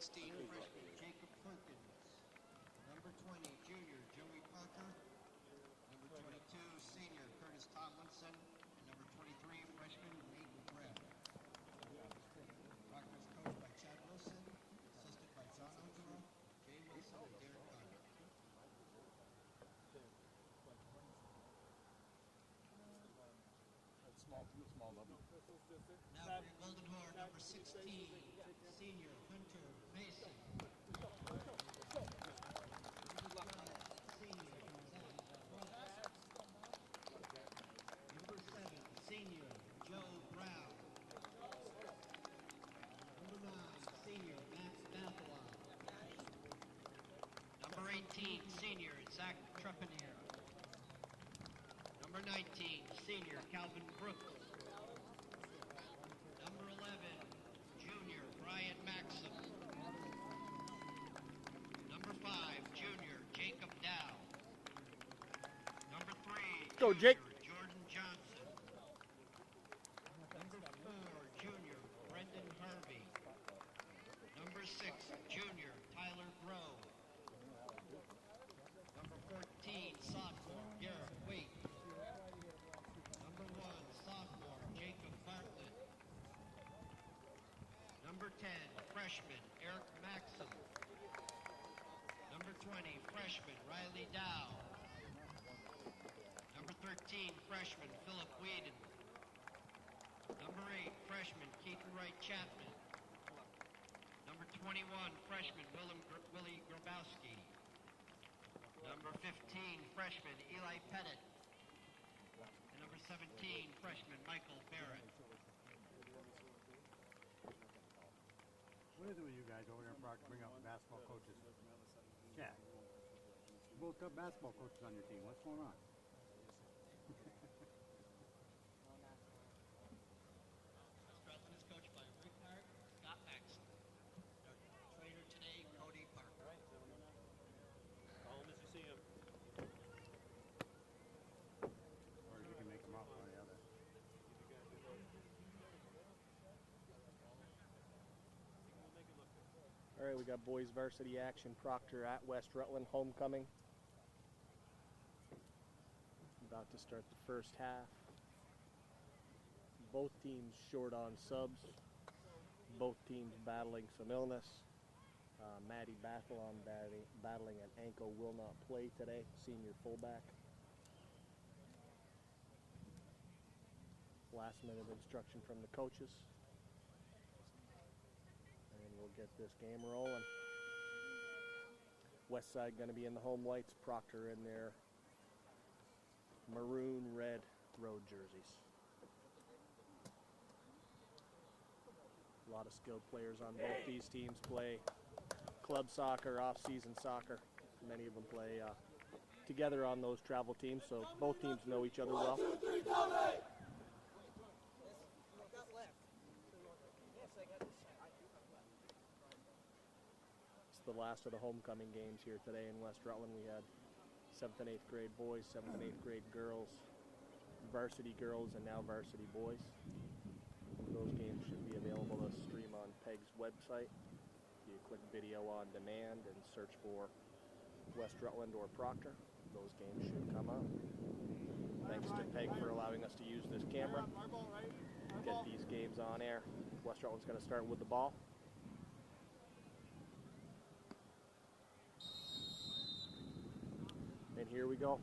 16, freshman Jacob Perkins. Number 20, junior Joey Proctor. Number 22, senior Curtis Tomlinson. And number 23, freshman Nate Brett. Proctor is coached by Chad Wilson, assisted by John Ojala, Jay Wilson, and Derek Connor. Small level. Now for your golden horn, number 16, senior Hunter Mason. Number 7, senior Joe Brown. Number 9, senior Max Bathalon. Number 18, senior Zach Trepanier. Number 19, senior Calvin Brooks. Number 11, junior Brian Maxim. Number 5, junior Jacob Dow. Number 3, Go, junior Jake. Jordan Johnson. Number 4, junior Brendan Harvey. Number 6, junior Tyler Grove. Number 14, sophomore Garrett Waite. Number 1, sophomore Jacob Bartlett. Number 10, freshman Eric Maxim. Number 20, freshman Riley Dow. Number 13, freshman Philip Whedon. Number 8, freshman Keaton Wright Chapman. Number 21, freshman Willie Grabowski. Number 15, freshman Eli Pettit. And number 17, freshman Michael Barrett. What is it with you guys over there in Proctor bring up basketball coaches? Chad, you both got basketball coaches on your team. What's going on? Rutland is coached by Rick Hart, Scott Maxson. Our trainer today, Cody Parker. Call him as you see him. Or you can make them up one or the other. All right, we got boys varsity action. Proctor at West Rutland homecoming. About to start the first half. Both teams short on subs. Both teams battling some illness. Maddie Bathalon battling an ankle, will not play today, senior fullback. Last minute instruction from the coaches. And we'll get this game rolling. West side going to be in the home whites, Proctor in their maroon red road jerseys. A lot of skilled players on both these teams play club soccer, off-season soccer. Many of them play together on those travel teams, so both teams know each other well. It's the last of the homecoming games here today in West Rutland. We had 7th and 8th grade boys, 7th and 8th grade girls, varsity girls, and now varsity boys. Those games should be available to stream on PEG's website. You click video on demand and search for West Rutland or Proctor. Those games should come up. Thanks to PEG for allowing us to use this camera. Get these games on air. West Rutland's going to start with the ball. And here we go.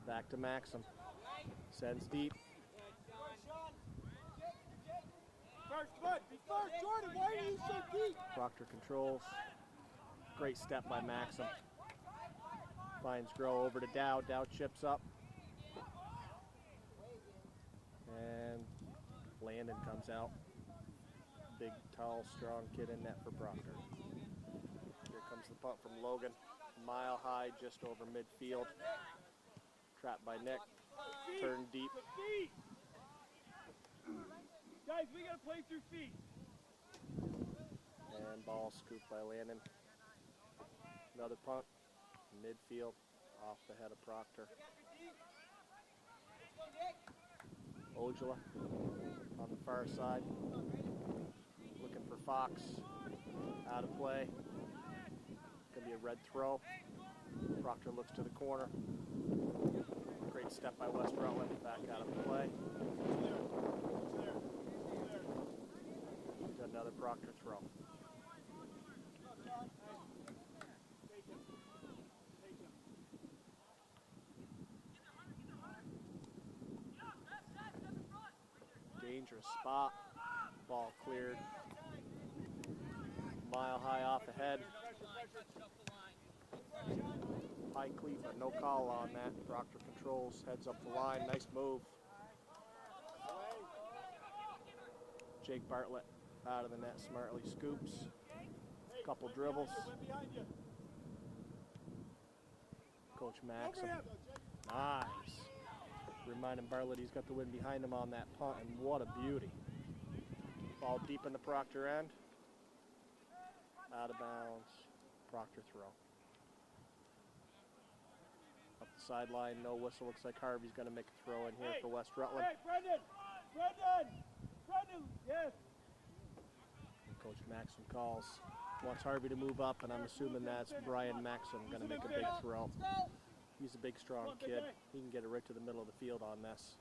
Back to Maxim. Sends deep. First, come on, be first, Jordan, why are you so deep? Proctor controls. Great step by Maxim. Finds Grow over to Dow. Dow chips up. And Landon comes out. Big, tall, strong kid in net for Proctor. Here comes the punt from Logan. Mile high, just over midfield. Trapped by Nick. Turn deep. Guys, we gotta play through feet. And ball scooped by Landon. Another punt. Midfield. Off the head of Proctor. Ojala on the far side. Looking for Fox. Out of play. Gonna be a red throw. Proctor looks to the corner. Great step by West Rutland. Back out of play. Got another Proctor throw. Dangerous spot. Ball cleared. Mile high off ahead. High cleat, but no call on that. Proctor controls, heads up the line. Nice move. Jake Bartlett out of the net smartly scoops. Couple dribbles. Coach Maxim. Nice. Reminding Bartlett he's got the wind behind him on that punt, and what a beauty. Ball deep in the Proctor end. Out of bounds. Proctor throw. Up the sideline, no whistle. Looks like Harvey's going to make a throw in here for West Rutland. Hey, Brendan! Brendan, yes! Coach Maxim calls. Wants Harvey to move up, and I'm assuming that's Brian Maxim going to make a big throw. He's a big, strong kid. He can get it right to the middle of the field on this.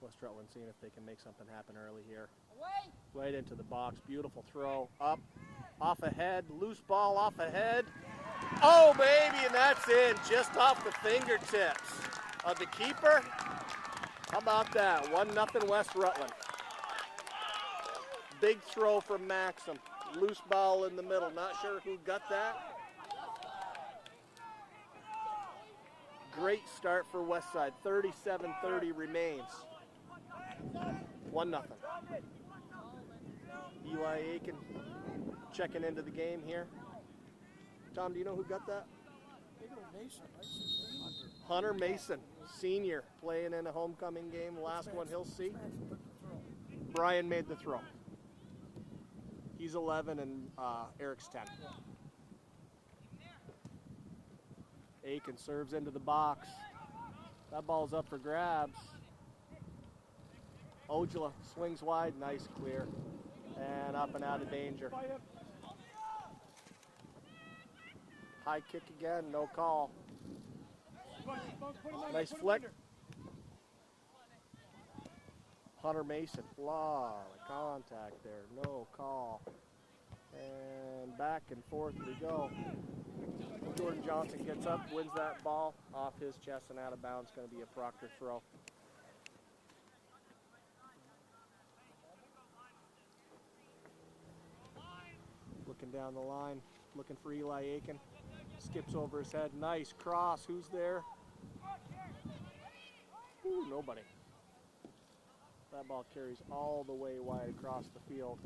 West Rutland seeing if they can make something happen early here. Right into the box. Beautiful throw. Up. Off ahead. Loose ball off ahead. Oh, baby, and that's in. Just off the fingertips of the keeper. How about that? 1-0 West Rutland. Big throw from Maxim. Loose ball in the middle. Not sure who got that. Great start for Westside. 37-30 remains. 1-0. Eli Aiken checking into the game here. Tom, do you know who got that? Hunter Mason, senior, playing in a homecoming game. Last one he'll see. Brian made the throw. He's 11 and Eric's 10. Aiken serves into the box. That ball's up for grabs. Ojala swings wide, nice clear. And up and out of danger. High kick again, no call. Nice flick. Hunter Mason, lot of contact there, no call. And back and forth we go. Jordan Johnson gets up, wins that ball off his chest and out of bounds. Going to be a Proctor throw. Looking down the line, looking for Eli Aiken. Skips over his head. Nice cross. Who's there? Ooh, nobody. That ball carries all the way wide across the field.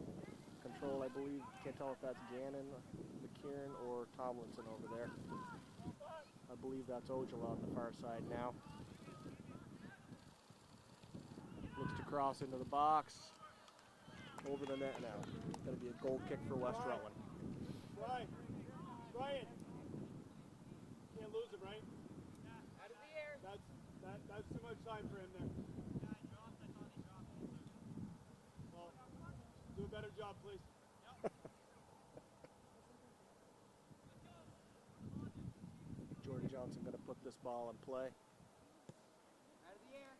Control, I believe, can't tell if that's Gannon, McKieran, or Tomlinson over there. I believe that's Ojala on the far side now. Looks to cross into the box. Over the net now. Going to be a goal kick for West Rutland. Brian. Can't lose it, right? Out of the air. That's too much time for him there. Well, do a better job, please. Jordan Johnson going to put this ball in play. Out of the air.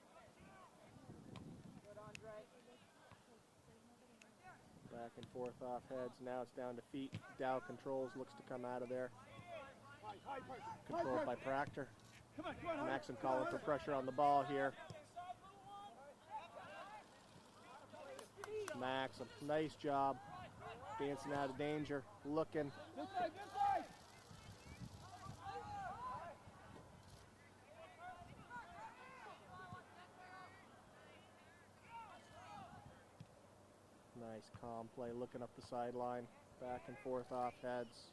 Good, Andre. Back and forth off heads. Now it's down to feet. Dow controls, looks to come out of there. Controlled by Proctor. Maxim calling for pressure on the ball here. Maxim, nice job. Dancing out of danger. Looking. Nice calm play, looking up the sideline, back and forth off heads.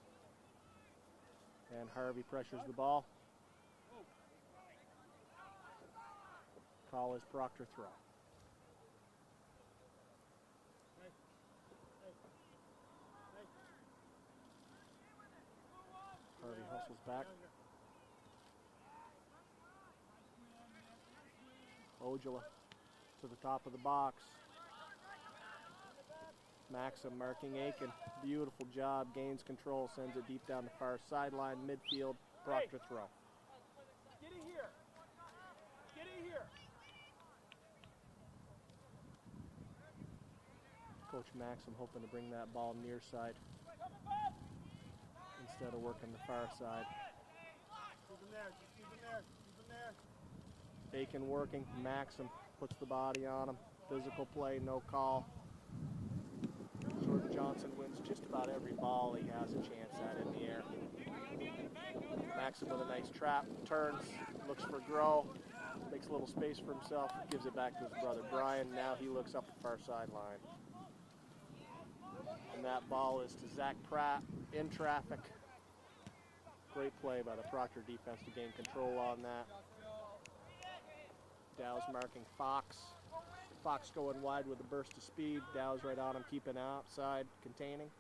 And Harvey pressures the ball. Call is Proctor throw. Harvey hustles back. Ojala to the top of the box. Maxim marking Aiken. Beautiful job. Gains control. Sends it deep down the far sideline. Midfield. Proctor throw. Get in here. Get in here. Coach Maxim hoping to bring that ball near side instead of working the far side. Keep him there. Keep him there. Keep him there. Aiken working. Maxim puts the body on him. Physical play. No call. Jordan Johnson wins just about every ball he has a chance at in the air. Maxim with a nice trap, turns, looks for Grow, makes a little space for himself, gives it back to his brother Brian. Now he looks up the far sideline. And that ball is to Zach Pratt in traffic. Great play by the Proctor defense to gain control on that. Dow's marking Fox. Fox going wide with a burst of speed. Dow's right on him, keeping outside, containing.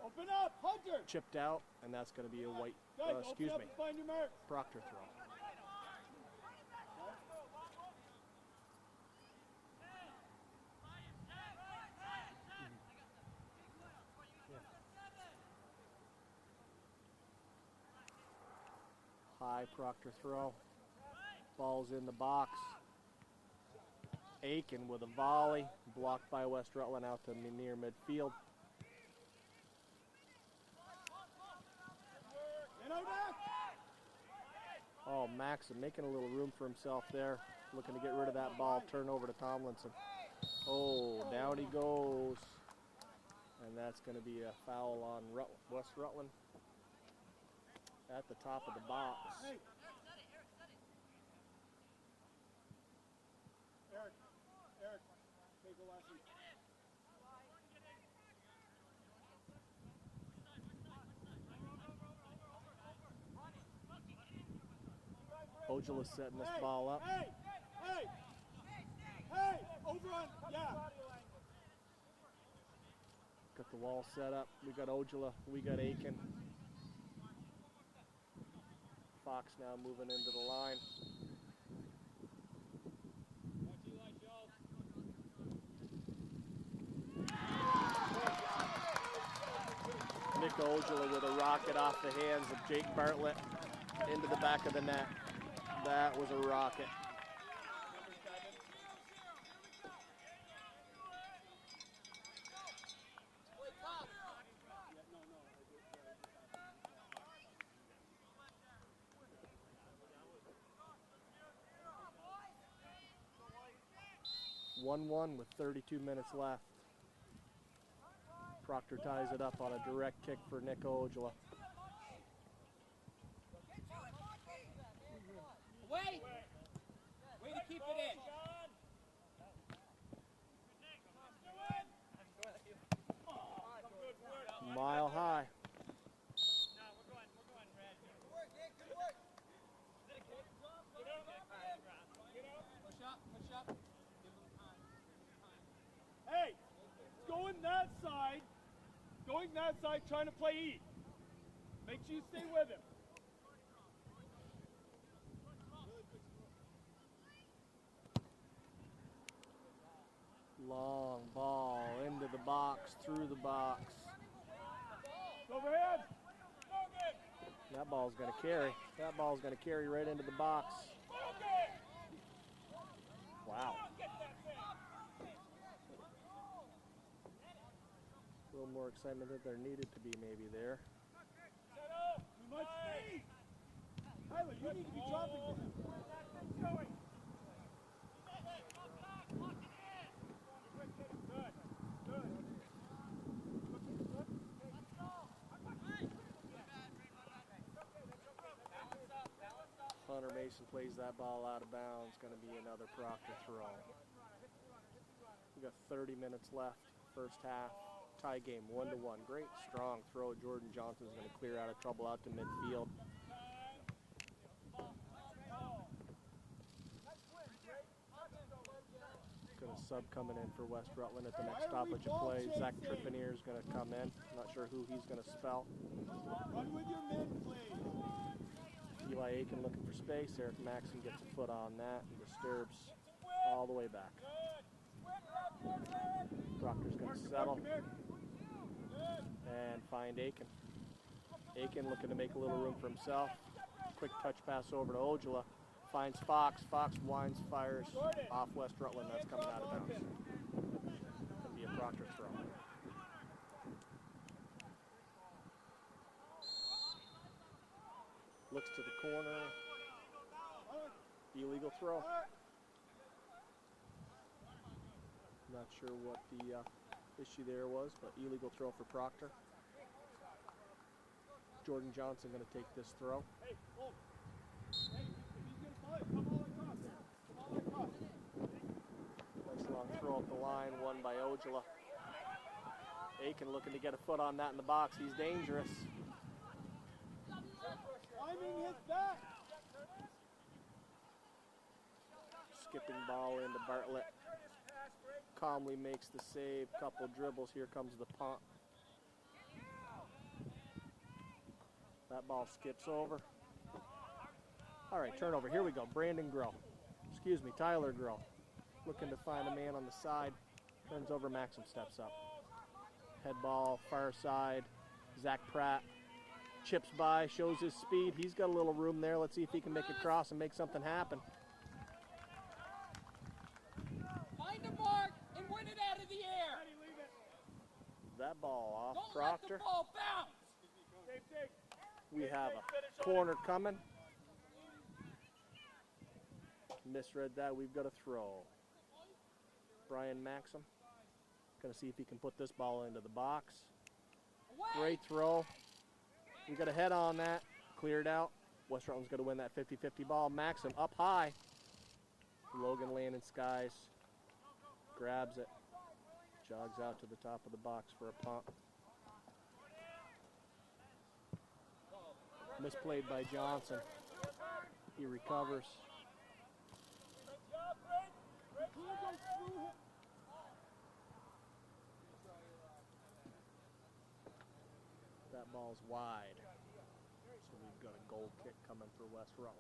Open up, Hunter. Chipped out, and that's going to be a white, Guys, excuse open me, up and find your mark. Proctor throw. High Proctor throw. Ball's in the box. Aiken with a volley, blocked by West Rutland out to near midfield. Oh, Maxim making a little room for himself there, looking to get rid of that ball, turn over to Tomlinson. Oh, down he goes. And that's going to be a foul on West Rutland at the top of the box. Eric, take a lesson. Ojala's setting this ball up. Hey, over on, yeah. Got the wall set up. We got Ojala, we got Aiken. Fox now moving into the line. Nick Ojala with a rocket off the hands of Jake Bartlett into the back of the net. That was a rocket. (1-1) with 32 minutes left. Proctor ties it up on a direct kick for Nick Ojala. Way to keep it in. Mile high. Hey, going that side. Going that side, trying to play E. Make sure you stay with him. Long ball into the box, through the box. Overhead. That ball's going to carry. That ball's going to carry right into the box. Wow. A little more excitement than there needed to be maybe there. Too much speed. Tyler, you need to be dropping him. Hunter Mason plays that ball out of bounds. Going to be another Proctor throw. We got 30 minutes left, first half. Tie game 1-1. Great strong throw. Jordan Johnson's going to clear out of trouble out to midfield. Got a sub coming in for West Rutland at the next stoppage of play. Zach Trippineer is going to come in. Not sure who he's going to spell. Run with your men, please. Eli Aiken looking for space. Eric Maxim gets a foot on that and disturbs all the way back. Proctor's going to settle and find Aiken. Aiken looking to make a little room for himself. Quick touch pass over to Ojala. Finds Fox. Fox winds, fires off West Rutland. That's coming out of bounds. Going to be a Proctor throw. Looks to the corner. Illegal throw. Not sure what the issue there was, but illegal throw for Proctor. Jordan Johnson going to take this throw. Hey, hold. Hey, if he's going to play, come all across. Come all across. Nice long throw up the line, won by Ojala. Aiken looking to get a foot on that in the box. He's dangerous. Timing his back. Skipping ball into Bartlett. Calmly makes the save. Couple dribbles. Here comes the punt. That ball skips over. All right, turnover. Here we go. Brandon Groh. Excuse me, Tyler Groh. Looking to find a man on the side. Turns over. Maxim steps up. Head ball, far side. Zach Pratt chips by, shows his speed. He's got a little room there. Let's see if he can make a cross and make something happen. Find a mark and win it out of the air. That ball off Don't Proctor. let the ball bounce. We have a corner coming. Misread that. We've got a throw. Brian Maxim. Going to see if he can put this ball into the box. Great throw. We got a head on that. Cleared out. West Rutland's going to win that 50-50 ball. Maxim up high. Logan Landon skies. Grabs it. Jogs out to the top of the box for a punt. Misplayed by Johnson. He recovers. That ball's wide. So we've got a goal kick coming for West Rutland.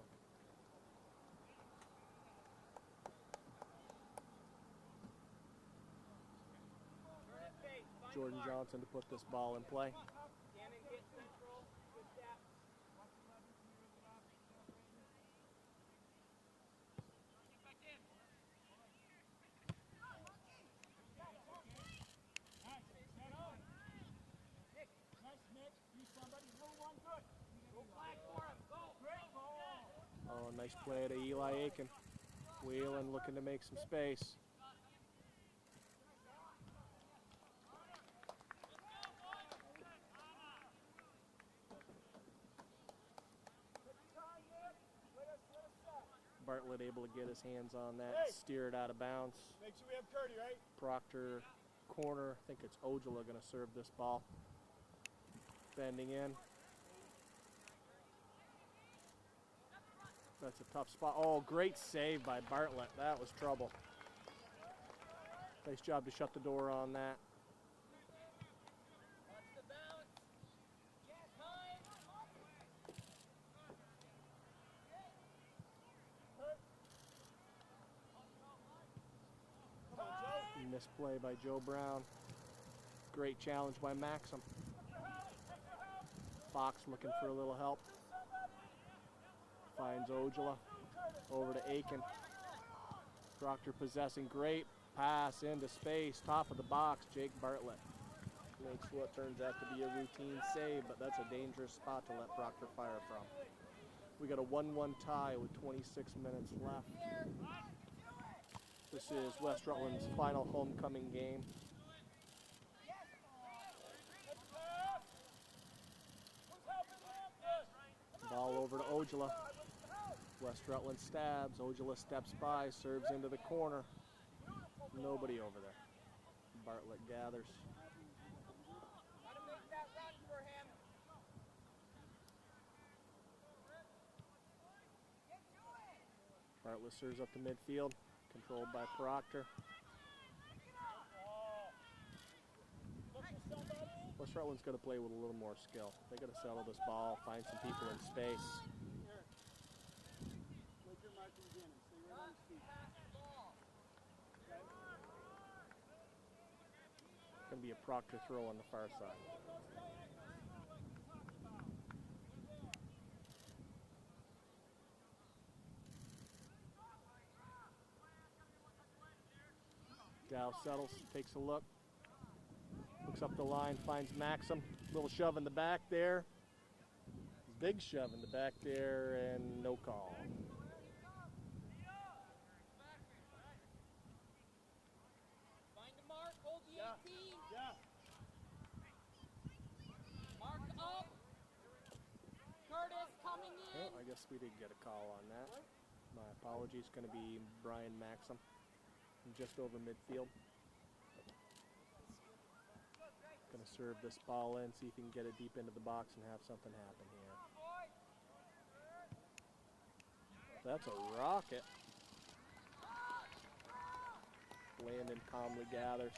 Jordan Johnson to put this ball in play. Oh, nice play to Eli Aiken. Whelan looking to make some space. Bartlett able to get his hands on that, steer it out of bounds. Make sure we have Curdy, right? Proctor corner. I think it's Ojala going to serve this ball. Bending in. That's a tough spot. Oh, great save by Bartlett. That was trouble. Nice job to shut the door on that. Misplay by Joe Brown. Great challenge by Maxim. Fox looking for a little help. Finds Ojala. Over to Aiken. Proctor possessing. Great pass into space. Top of the box, Jake Bartlett. Makes what turns out to be a routine save, but that's a dangerous spot to let Proctor fire from. We got a 1-1 tie with 26 minutes left. This is West Rutland's final homecoming game. Ball over to Ojala. West Rutland stabs. Ojala steps by, serves into the corner. Nobody over there. Bartlett gathers. Bartlett serves up to midfield. Controlled by Proctor. West Rutland's got to play with a little more skill. They got to settle this ball, find some people in space. Going to be a Proctor throw on the far side. Dow settles, takes a look, looks up the line, finds Maxim. Little shove in the back there. Big shove in the back there, and no call. Find a mark, hold the 18. Yeah. Mark up. Curtis coming in. Oh, I guess we did get a call on that. My apologies. Going to be Brian Maxim, just over midfield. Going to serve this ball in, see if he can get it deep into the box and have something happen here. That's a rocket. Landon calmly gathers.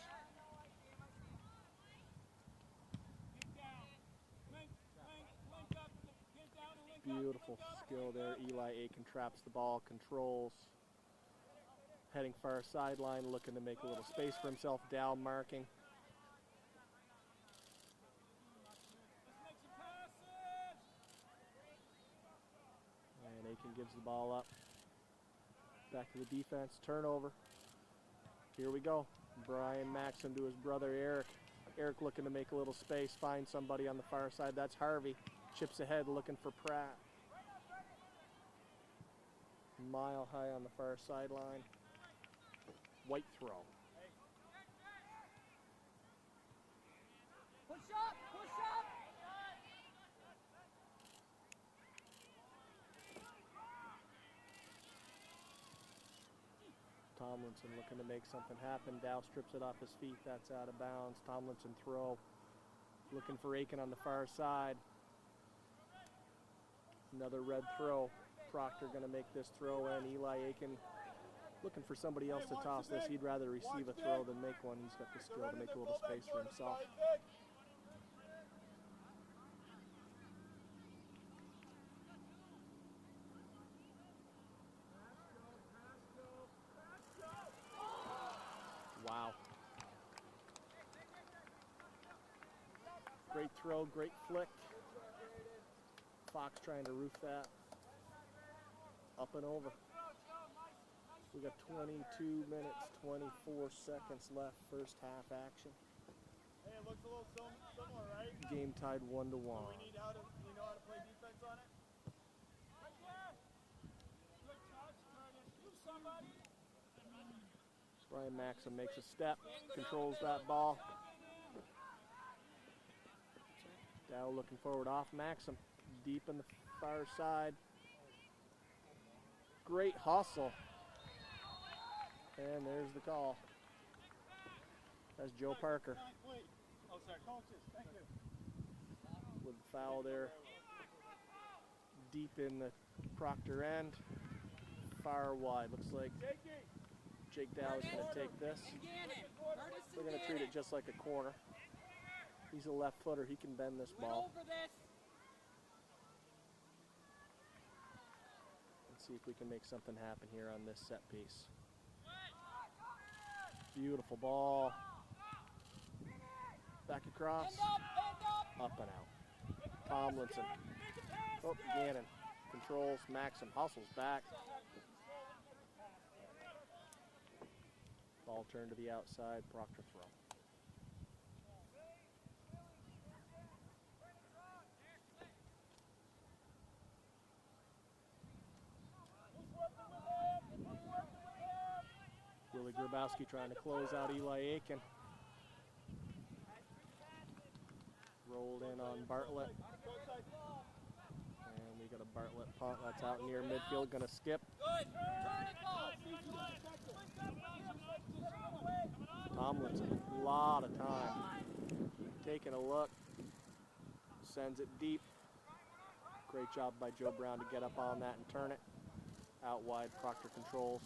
Beautiful skill there. Eli Aiken traps the ball, controls. Heading far sideline, looking to make a little space for himself. Dow marking. And Aiken gives the ball up. Back to the defense, turnover. Here we go. Brian Maxim to his brother Eric. Eric looking to make a little space, find somebody on the far side. That's Harvey. Chips ahead, looking for Pratt. Mile high on the far sideline. White throw. Push up, push up. Tomlinson looking to make something happen. Dow strips it off his feet. That's out of bounds. Tomlinson throw. Looking for Aiken on the far side. Another red throw. Proctor going to make this throw in. Eli Aiken looking for somebody else to toss this. He'd rather receive a throw than make one. He's got the skill to make a little space for himself. Wow. Great throw, great flick. Fox trying to roof that. Up and over. We got 22 minutes, 24 seconds left, first half action. Hey, it looks a little similar, right? Game tied 1-1. We know how to play defense on it? Right there! Good touch, Curtis. You somebody! Brian Maxim makes a step, controls that ball. Dow looking forward off Maxim. Deep in the far side. Great hustle. And there's the call. That's Joe Parker Oh, sorry, coaches. Thank you. with the foul there. Deep in the Proctor end. Far wide. Looks like Jake Dow is going to take this. They're going to treat it just like a corner. He's a left footer. He can bend this ball. Let's see if we can make something happen here on this set piece. Beautiful ball. Back across. Up and out. Tomlinson. Oh, Gannon. Controls. Maxim hustles back. Ball turned to the outside. Proctor throw. Willie Grabowski trying to close out Eli Aiken. Rolled in on Bartlett. And we got a Bartlett punt. That's out near midfield. Going to skip. Tomlinson, a lot of time. Taking a look. Sends it deep. Great job by Joe Brown to get up on that and turn it. Out wide, Proctor controls.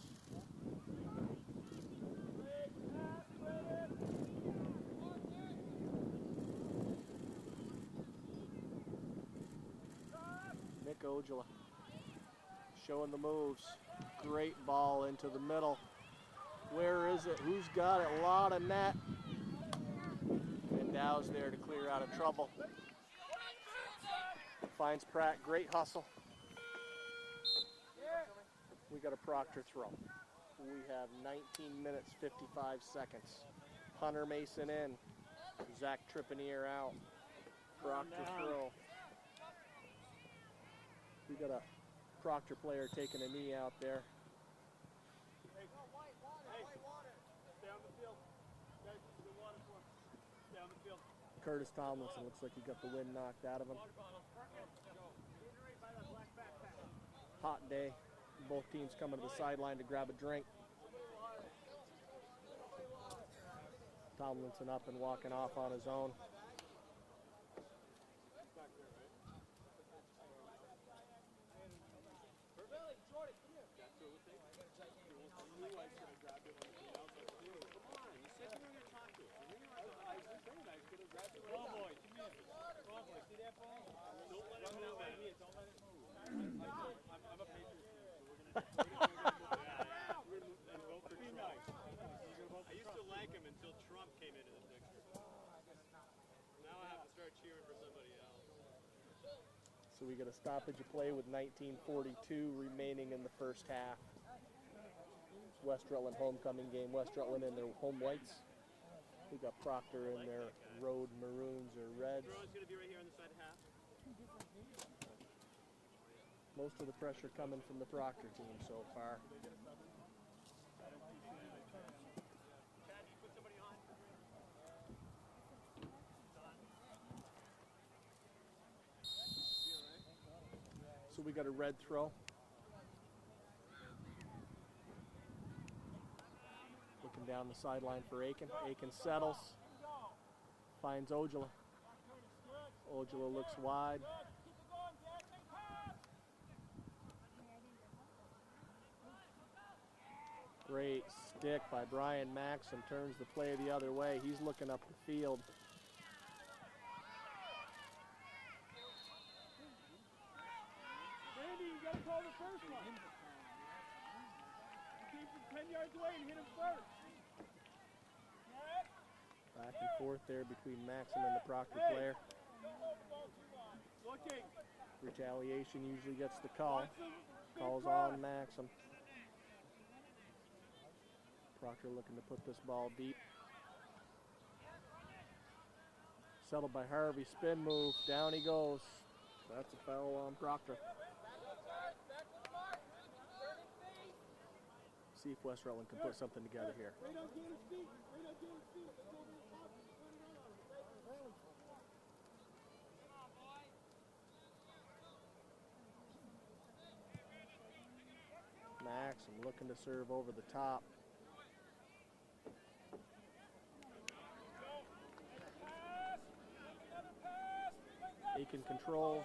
Nick Ojala showing the moves. Great ball into the middle. Where is it? Who's got it? A lot of net. Dow's there to clear out of trouble. Finds Pratt, great hustle. We got a Proctor throw. We have 19 minutes, 55 seconds. Hunter Mason in. Zach Tripanier out. Proctor throw. We got a Proctor player taking a knee out there. Curtis Tomlinson looks like he got the wind knocked out of him. Hot day. Both teams coming to the sideline to grab a drink. Tomlinson up and walking off on his own. I used to like him until Trump came into the picture. Now I have to start cheering for somebody else. So we get a stoppage of play with 19:42 remaining in the first half. West Rutland homecoming game. West Rutland in their home whites. We got Proctor in their road maroons or reds. Throw's going to be right here on the side of half. Most of the pressure coming from the Proctor team so far. So we got a red throw. Looking down the sideline for Aiken. Aiken settles. Finds Ojala. Ojala looks wide. Great stick by Brian Maxim. Turns the play the other way. He's looking up the field. Randy, you gotta call the first one. Keep him 10 yards away and hit him first. Back and forth there between Maxim and the Proctor player. Looking. Retaliation usually gets the call. Calls on Maxim. Proctor looking to put this ball deep. Settled by Harvey, spin move, down he goes. That's a foul on Proctor. See if West Rutland can put something together here. Maxim looking to serve over the top. Aiken controls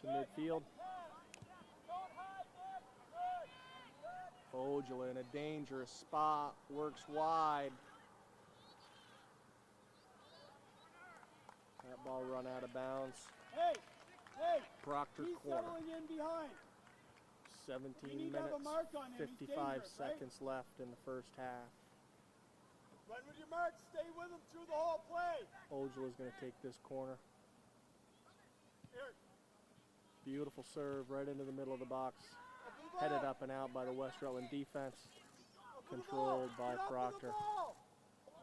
to midfield. Ojala in a dangerous spot, works wide. That ball run out of bounds. Hey, Proctor he's corner. settling in behind. 17 to have a minutes, mark on him. He's 55 dangerous, right? seconds left in the first half. Run with your mark, stay with him through the whole play. Ojala's going to take this corner. Beautiful serve right into the middle of the box. Headed up and out by the West Rutland defense. Controlled by Proctor.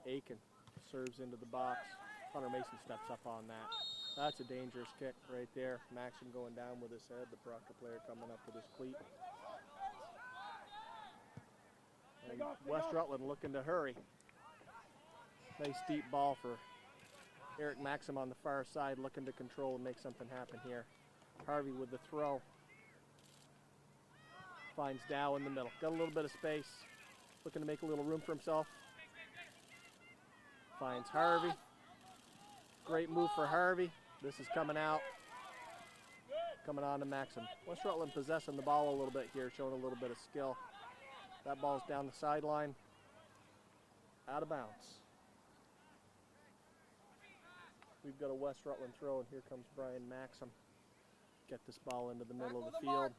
Aiken serves into the box. Hunter Mason steps up on that. That's a dangerous kick right there. Maxim going down with his head. The Proctor player coming up with his cleat. And West Rutland looking to hurry. Nice deep ball for Eric Maxim on the far side, looking to control and make something happen here. Harvey with the throw. Finds Dow in the middle. Got a little bit of space. Looking to make a little room for himself. Finds Harvey. Great move for Harvey. This is coming out. Coming on to Maxim. West Rutland possessing the ball a little bit here, showing a little bit of skill. That ball's down the sideline. Out of bounds. We've got a West Rutland throw, and here comes Brian Maxim. Get this ball into the middle of the field.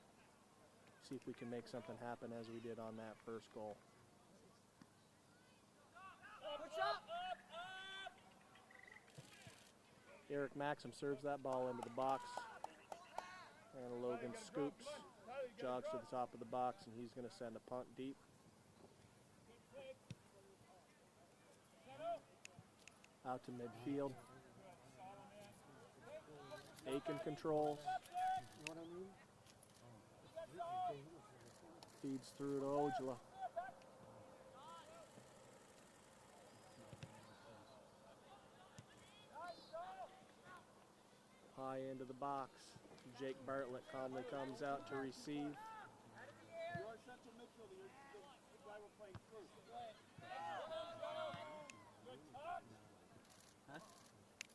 See if we can make something happen as we did on that first goal. Eric Maxim serves that ball into the box. And Logan scoops, jogs to the top of the box, and he's going to send a punt deep. Out to midfield. Aiken controls. You know what I mean? Feeds through to Ojala. High into the box. Jake Bartlett calmly comes out to receive. You're our central midfielder. You're the guy we're playing first. Good touch. Huh?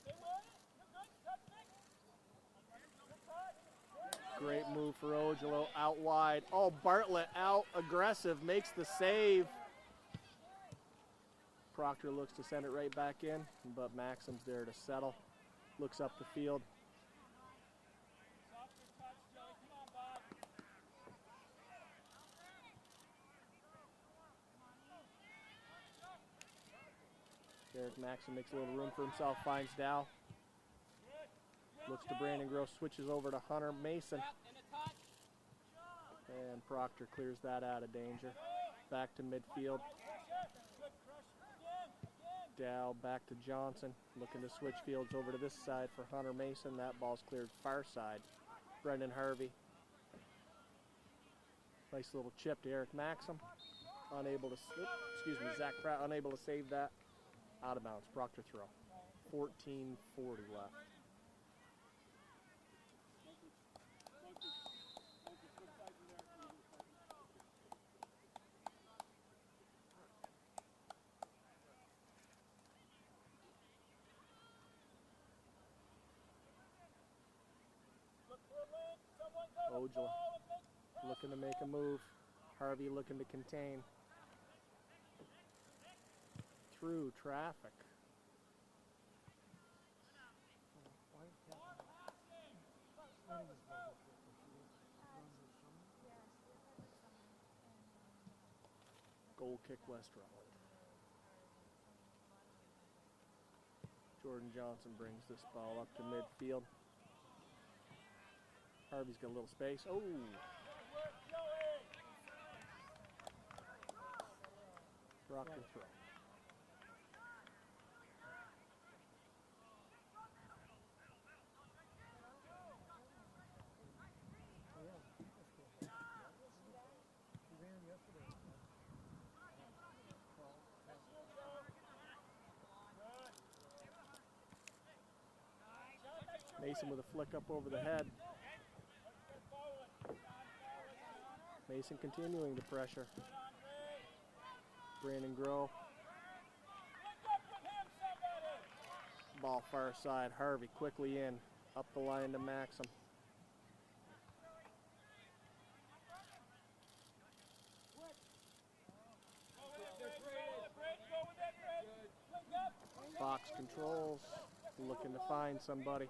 Stay with it. You're good. Touch it. Good touch. Great move for Ojala out wide. Oh, Bartlett out aggressive, makes the save. Proctor looks to send it right back in, but Maxim's there to settle. Looks up the field. Softer touch, Joey. Come on, Bob. Eric Maxim makes a little room for himself, finds Dow. Looks to Brandon Gross, switches over to Hunter Mason. And a touch. And Proctor clears that out of danger. Back to midfield. Dow back to Johnson. Looking to switch fields over to this side for Hunter Mason. That ball's cleared far side. Brendan Harvey. Nice little chip to Eric Maxim. Unable to, Zach Pratt unable to save that. Out of bounds. Proctor throw. 14:40 left. Ojala looking to make a move. Harvey looking to contain. Through traffic. Goal kick West Rutland. Jordan Johnson brings this ball up to midfield. Harvey's got a little space. Oh! Proctor throw. Mason with a flick up over the head. Mason continuing the pressure. Brandon Grow. Ball far side. Harvey quickly in. Up the line to Maxim. Fox controls. Looking to find somebody.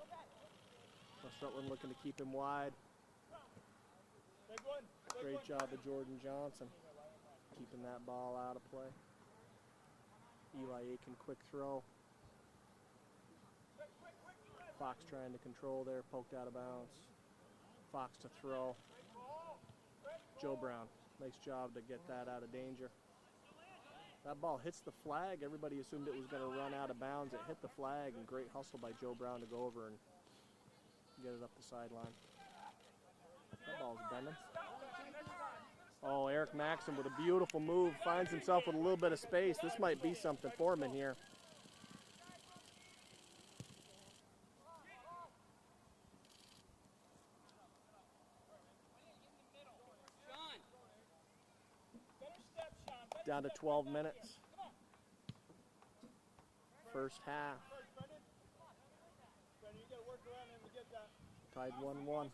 West Rutland looking to keep him wide. Great job of Jordan Johnson keeping that ball out of play. Eli Aiken quick throw. Fox trying to control there, poked out of bounds. Fox to throw. Joe Brown, nice job to get that out of danger. That ball hits the flag. Everybody assumed it was going to run out of bounds. It hit the flag, and great hustle by Joe Brown to go over and get it up the sideline. That ball's bending. Oh, Eric Maxim with a beautiful move. Finds himself with a little bit of space. This might be something for him in here. Down to 12 minutes. First half. Tied 1-1.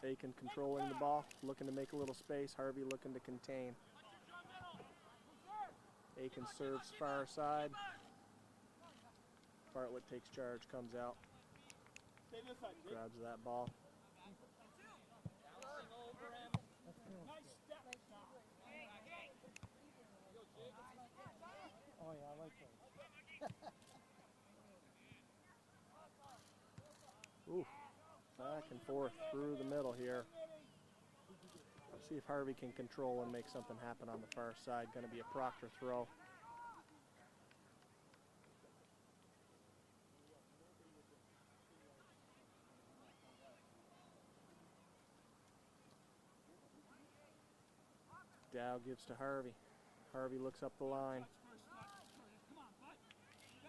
Aiken controlling the ball, looking to make a little space. Harvey looking to contain. Aiken serves far side. Bartlett takes charge, comes out. Grabs that ball. Oh yeah, I like those. Ooh, back and forth through the middle here. Let's see if Harvey can control and make something happen on the far side. Going to be a Proctor throw. Dow gives to Harvey. Harvey looks up the line.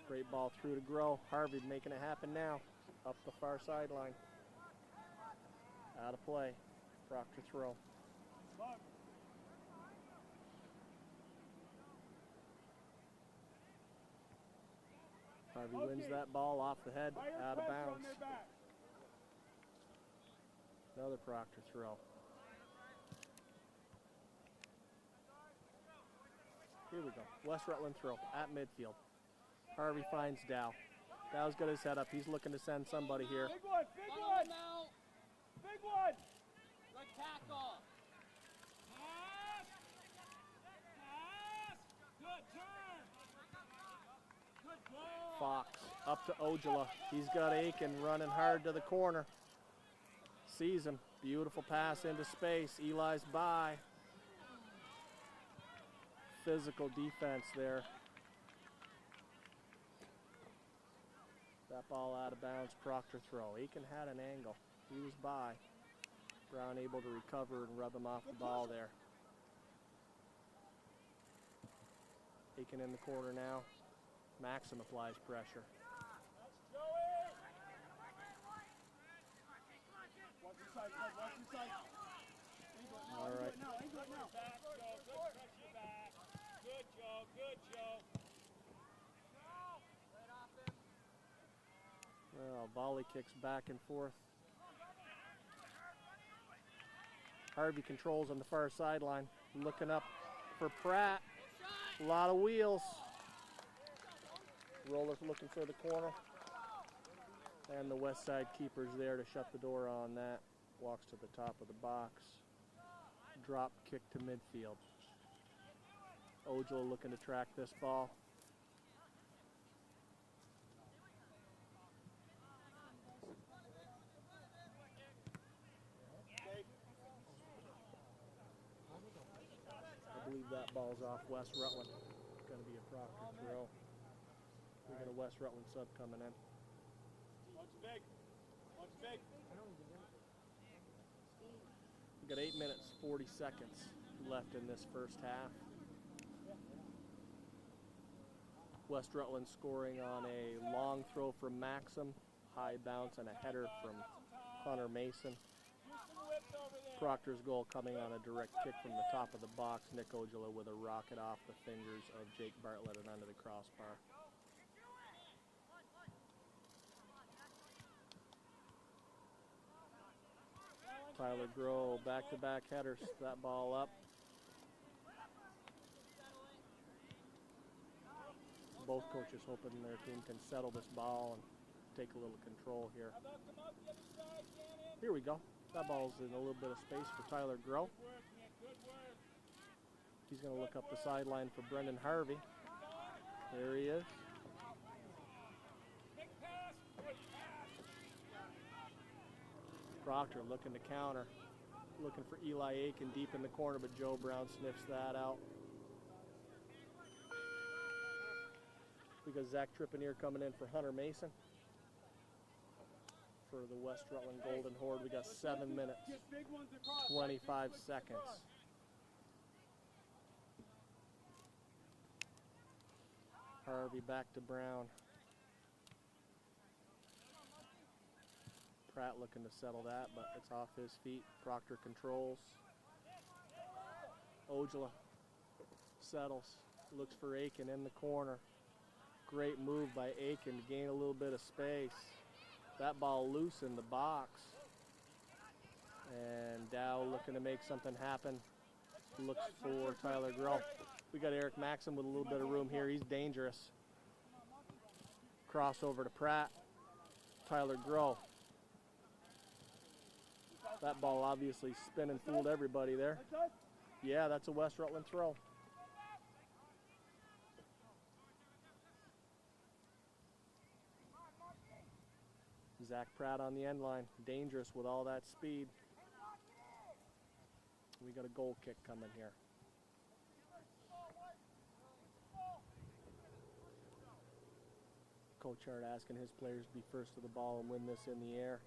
Great ball through to Grow. Harvey making it happen now. Up the far sideline. Out of play. Proctor throw. Harvey wins that ball off the head, out of bounds. Another Proctor throw. Here we go. West Rutland throw at midfield. Harvey finds Dow. Dow's got his head up. He's looking to send somebody here. Big one, big one! Big one! Good tackle. Pass! Pass! Good turn! Good ball! Fox up to Ojala. He's got Aiken running hard to the corner. Sees him. Beautiful pass into space. Eli's by. Physical defense there. That ball out of bounds. Proctor throw. Aiken had an angle. He was by. Brown able to recover and rub him off the ball there. Aiken in the corner now. Maxim applies pressure. All right. Good, Joe. Good, Joe. Well, volley kicks back and forth. Harvey controls on the far sideline. Looking up for Pratt. A lot of wheels. Roller's looking for the corner. And the west side keeper's there to shut the door on that. Walks to the top of the box. Drop kick to midfield. Ojala looking to track this ball. I believe that ball's off West Rutland. Going to be a Proctor throw. We got a West Rutland sub coming in. One's big. One's big. We got 8 minutes, 40 seconds left in this first half. West Rutland scoring on a long throw from Maxim, high bounce and a header from Hunter Mason. Proctor's goal coming on a direct kick from the top of the box. Nick Ojala with a rocket off the fingers of Jake Bartlett and under the crossbar. Tyler Groh, back-to-back headers, that ball up. Both coaches hoping their team can settle this ball and take a little control here. Here we go. That ball's in a little bit of space for Tyler Groh. He's going to look up the sideline for Brendan Harvey. There he is. Proctor looking to counter. Looking for Eli Aiken deep in the corner, but Joe Brown sniffs that out. We got Zach Trippineer coming in for Hunter Mason. For the West Rutland Golden Horde, we got 7 minutes, 25 seconds. Harvey back to Brown. Pratt looking to settle that, but it's off his feet. Proctor controls. Ojala settles, looks for Aiken in the corner. Great move by Aiken to gain a little bit of space. That ball loose in the box. And Dow looking to make something happen. Looks for Tyler Groh. We got Eric Maxim with a little bit of room here. He's dangerous. Crossover to Pratt. Tyler Groh. That ball obviously spin and fooled everybody there. Yeah, that's a West Rutland throw. Zach Pratt on the end line. Dangerous with all that speed. We got a goal kick coming here. Coach Hart asking his players to be first to the ball and win this in the air.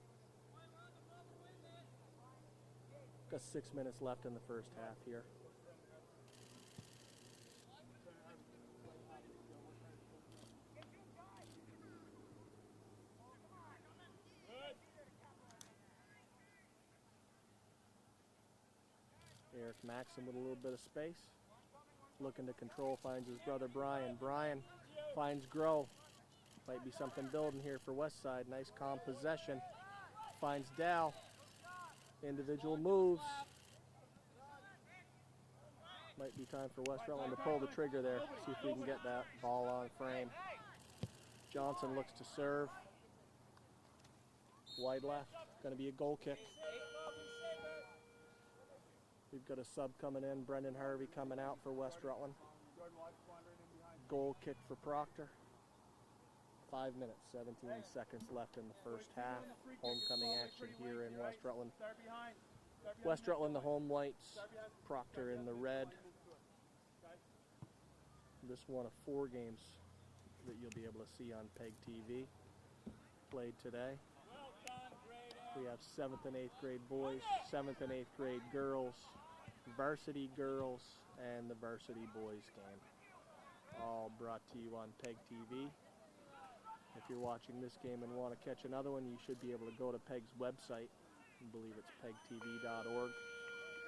Got 6 minutes left in the first half here. Eric Maxim with a little bit of space. Looking to control, finds his brother Brian. Brian finds Grow. Might be something building here for Westside. Nice calm possession. Finds Dow. Individual moves. Might be time for West Rutland to pull the trigger there. See if we can get that ball on frame. Johnson looks to serve. Wide left. Going to be a goal kick. We've got a sub coming in. Brendan Harvey coming out for West Rutland. Goal kick for Proctor. 5 minutes, 17 seconds left in the first half. Homecoming action here in West Rutland. West Rutland, the home whites. Proctor in the red. This one of 4 games that you'll be able to see on PEGTV played today. We have 7th and 8th grade boys, 7th and 8th grade girls, varsity girls, and the varsity boys game. All brought to you on PEGTV. If you're watching this game and want to catch another one, you should be able to go to PEG's website. I believe it's pegtv.org.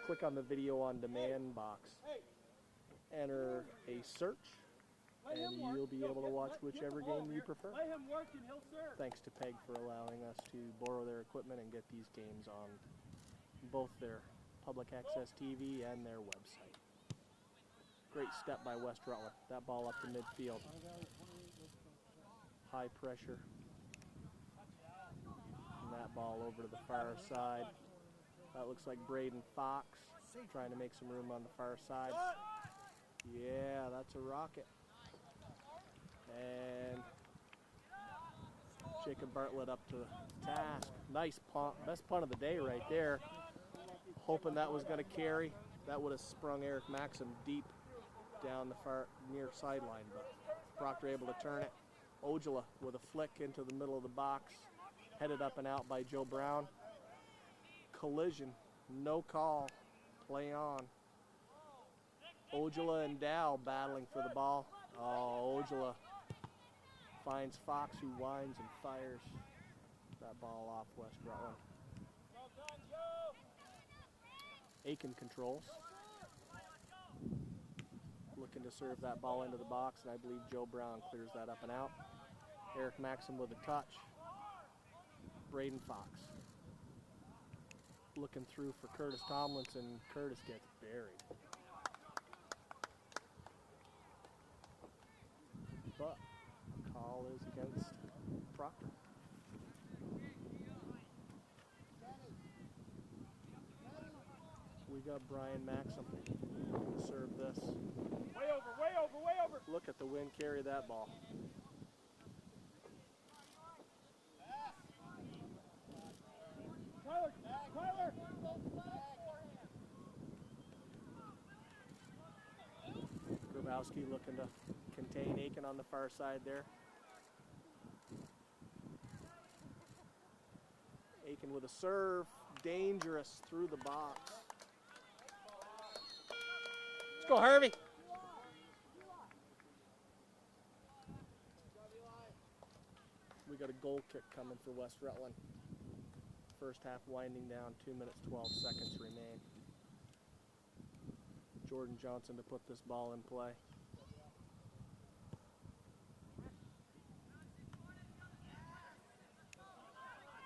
Click on the video on demand box. Enter a search, and you'll be able to watch whichever game you prefer. Thanks to PEG for allowing us to borrow their equipment and get these games on both their public access TV and their website. Great step by West Rutland. That ball up to midfield. High pressure. And that ball over to the far side. That looks like Braden Fox trying to make some room on the far side. Yeah, that's a rocket. And Jacob Bartlett up to the task. Nice punt. Best punt of the day right there. Hoping that was going to carry. That would have sprung Eric Maxim deep down the far near sideline, but Proctor able to turn it. Ojala with a flick into the middle of the box. Headed up and out by Joe Brown. Collision. No call. Play on. Ojala and Dow battling for the ball. Oh, Ojala finds Fox, who winds and fires that ball off West Rutland. Aiken controls. Looking to serve that ball into the box, and I believe Joe Brown clears that up and out. Eric Maxim with a touch. Braden Fox. Looking through for Curtis Tomlinson. Curtis gets buried. But the call is against Proctor. We got Brian Maxim to serve this. Way over, way over, way over. Look at the wind carry that ball. Tyler, Tyler. Grabowski looking to contain Aiken on the far side there. Aiken with a serve. Dangerous through the box. Let's go, Harvey. We got a goal kick coming for West Rutland. First half winding down, 2 minutes, 12 seconds remain. Jordan Johnson to put this ball in play.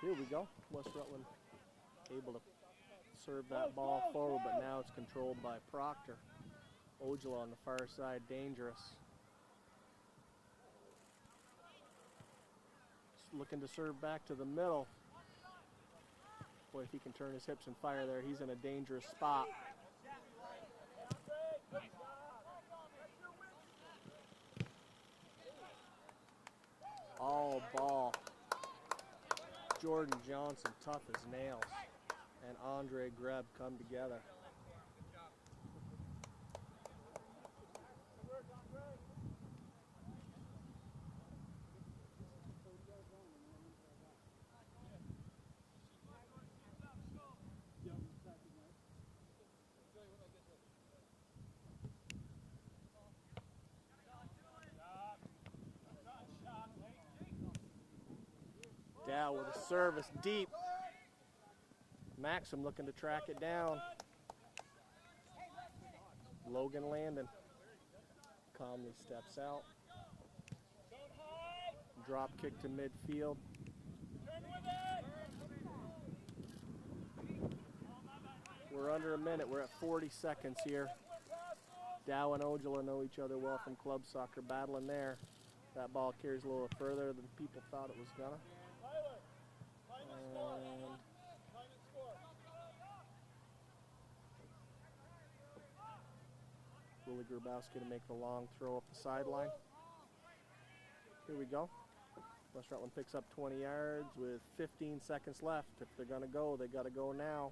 Here we go. West Rutland able to serve that ball forward, but now it's controlled by Proctor. Ojala on the far side, dangerous. Just looking to serve back to the middle. Boy, if he can turn his hips and fire there, he's in a dangerous spot. All ball. Jordan Johnson, tough as nails, and Andre Greb come together. Dow with a service deep. Maxim looking to track it down. Logan Landon calmly steps out. Drop kick to midfield. We're under a minute. We're at 40 seconds here. Dow and Ojala know each other well from club soccer, battling there. That ball carries a little further than people thought it was gonna. Willie Grabowski to make the long throw up the sideline. Here we go. West Rutland picks up 20 yards with 15 seconds left. If they're going to go, they got to go now.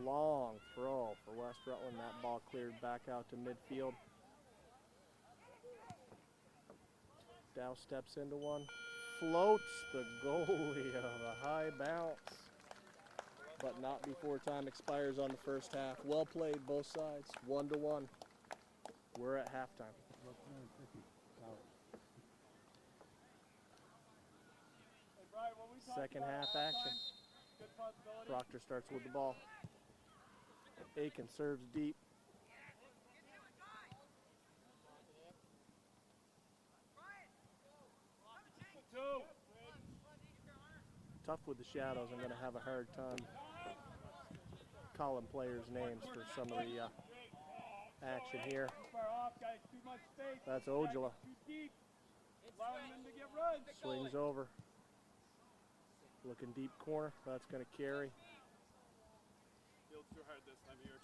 Long throw for West Rutland. That ball cleared back out to midfield. Dow steps into one. Floats the goalie of a high bounce. But not before time expires on the first half. Well played, both sides. 1-1. We're at halftime. Second half action. Proctor starts with the ball. Aiken serves deep. Tough with the shadows. I'm going to have a hard time calling players' names for some of the action here. That's Ojala. Swings over. Looking deep corner. That's going to carry. Field's too hard this time of year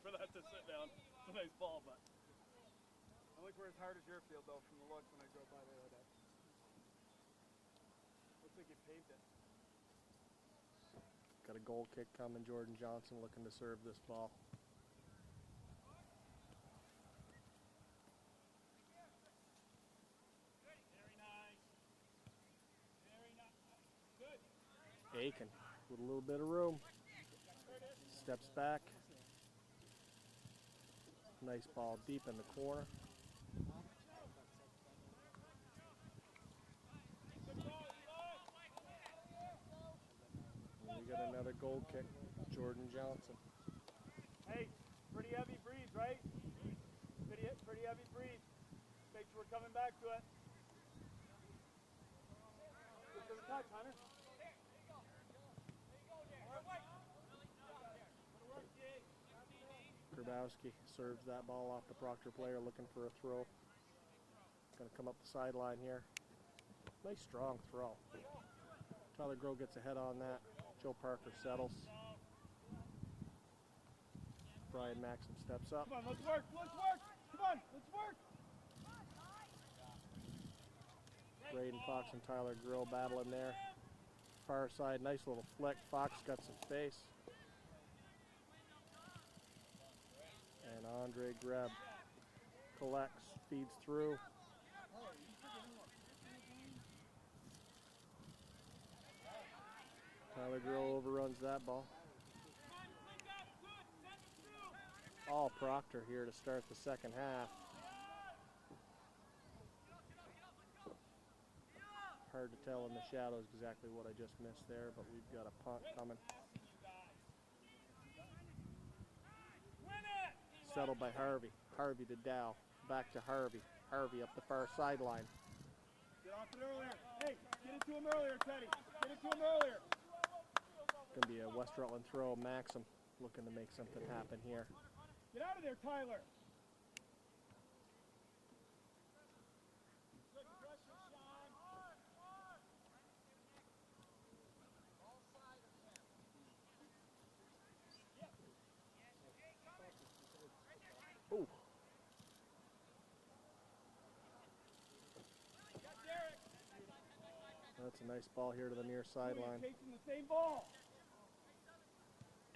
for that to sit down. It's a nice ball, but I don't think we're as hard as your field though from the look when I drove by there that day. Looks like you paved it. Got a goal kick coming. Jordan Johnson looking to serve this ball. Aiken with a little bit of room. Steps back. Nice ball deep in the corner. And we got another goal kick. Jordan Johnson. Hey, pretty heavy breeze, right? Pretty heavy breeze. Make sure we're coming back to it. Good for the touch, Hunter. Grabowski serves that ball off the Proctor player, looking for a throw. Going to come up the sideline here. Nice strong throw. Tyler Grove gets ahead on that. Joe Parker settles. Brian Maxim steps up. Come on, let's work, let's work. Come on, let's work. Braden Fox and Tyler Grill battling there. Far side, nice little flick. Fox got some space. And Andre Greb collects, feeds through. Tyler Grill overruns that ball. All Proctor here to start the second half. Hard to tell in the shadows exactly what I just missed there, but we've got a punt coming. Settled by Harvey. Harvey to Dow. Back to Harvey. Harvey up the far sideline. Get off it earlier. Hey, get it to him earlier, Teddy. Get it to him earlier. Going to be a West Rutland throw. Maxim looking to make something happen here. Get out of there, Tyler. Ooh. That's a nice ball here to the near sideline. Chasing the same ball.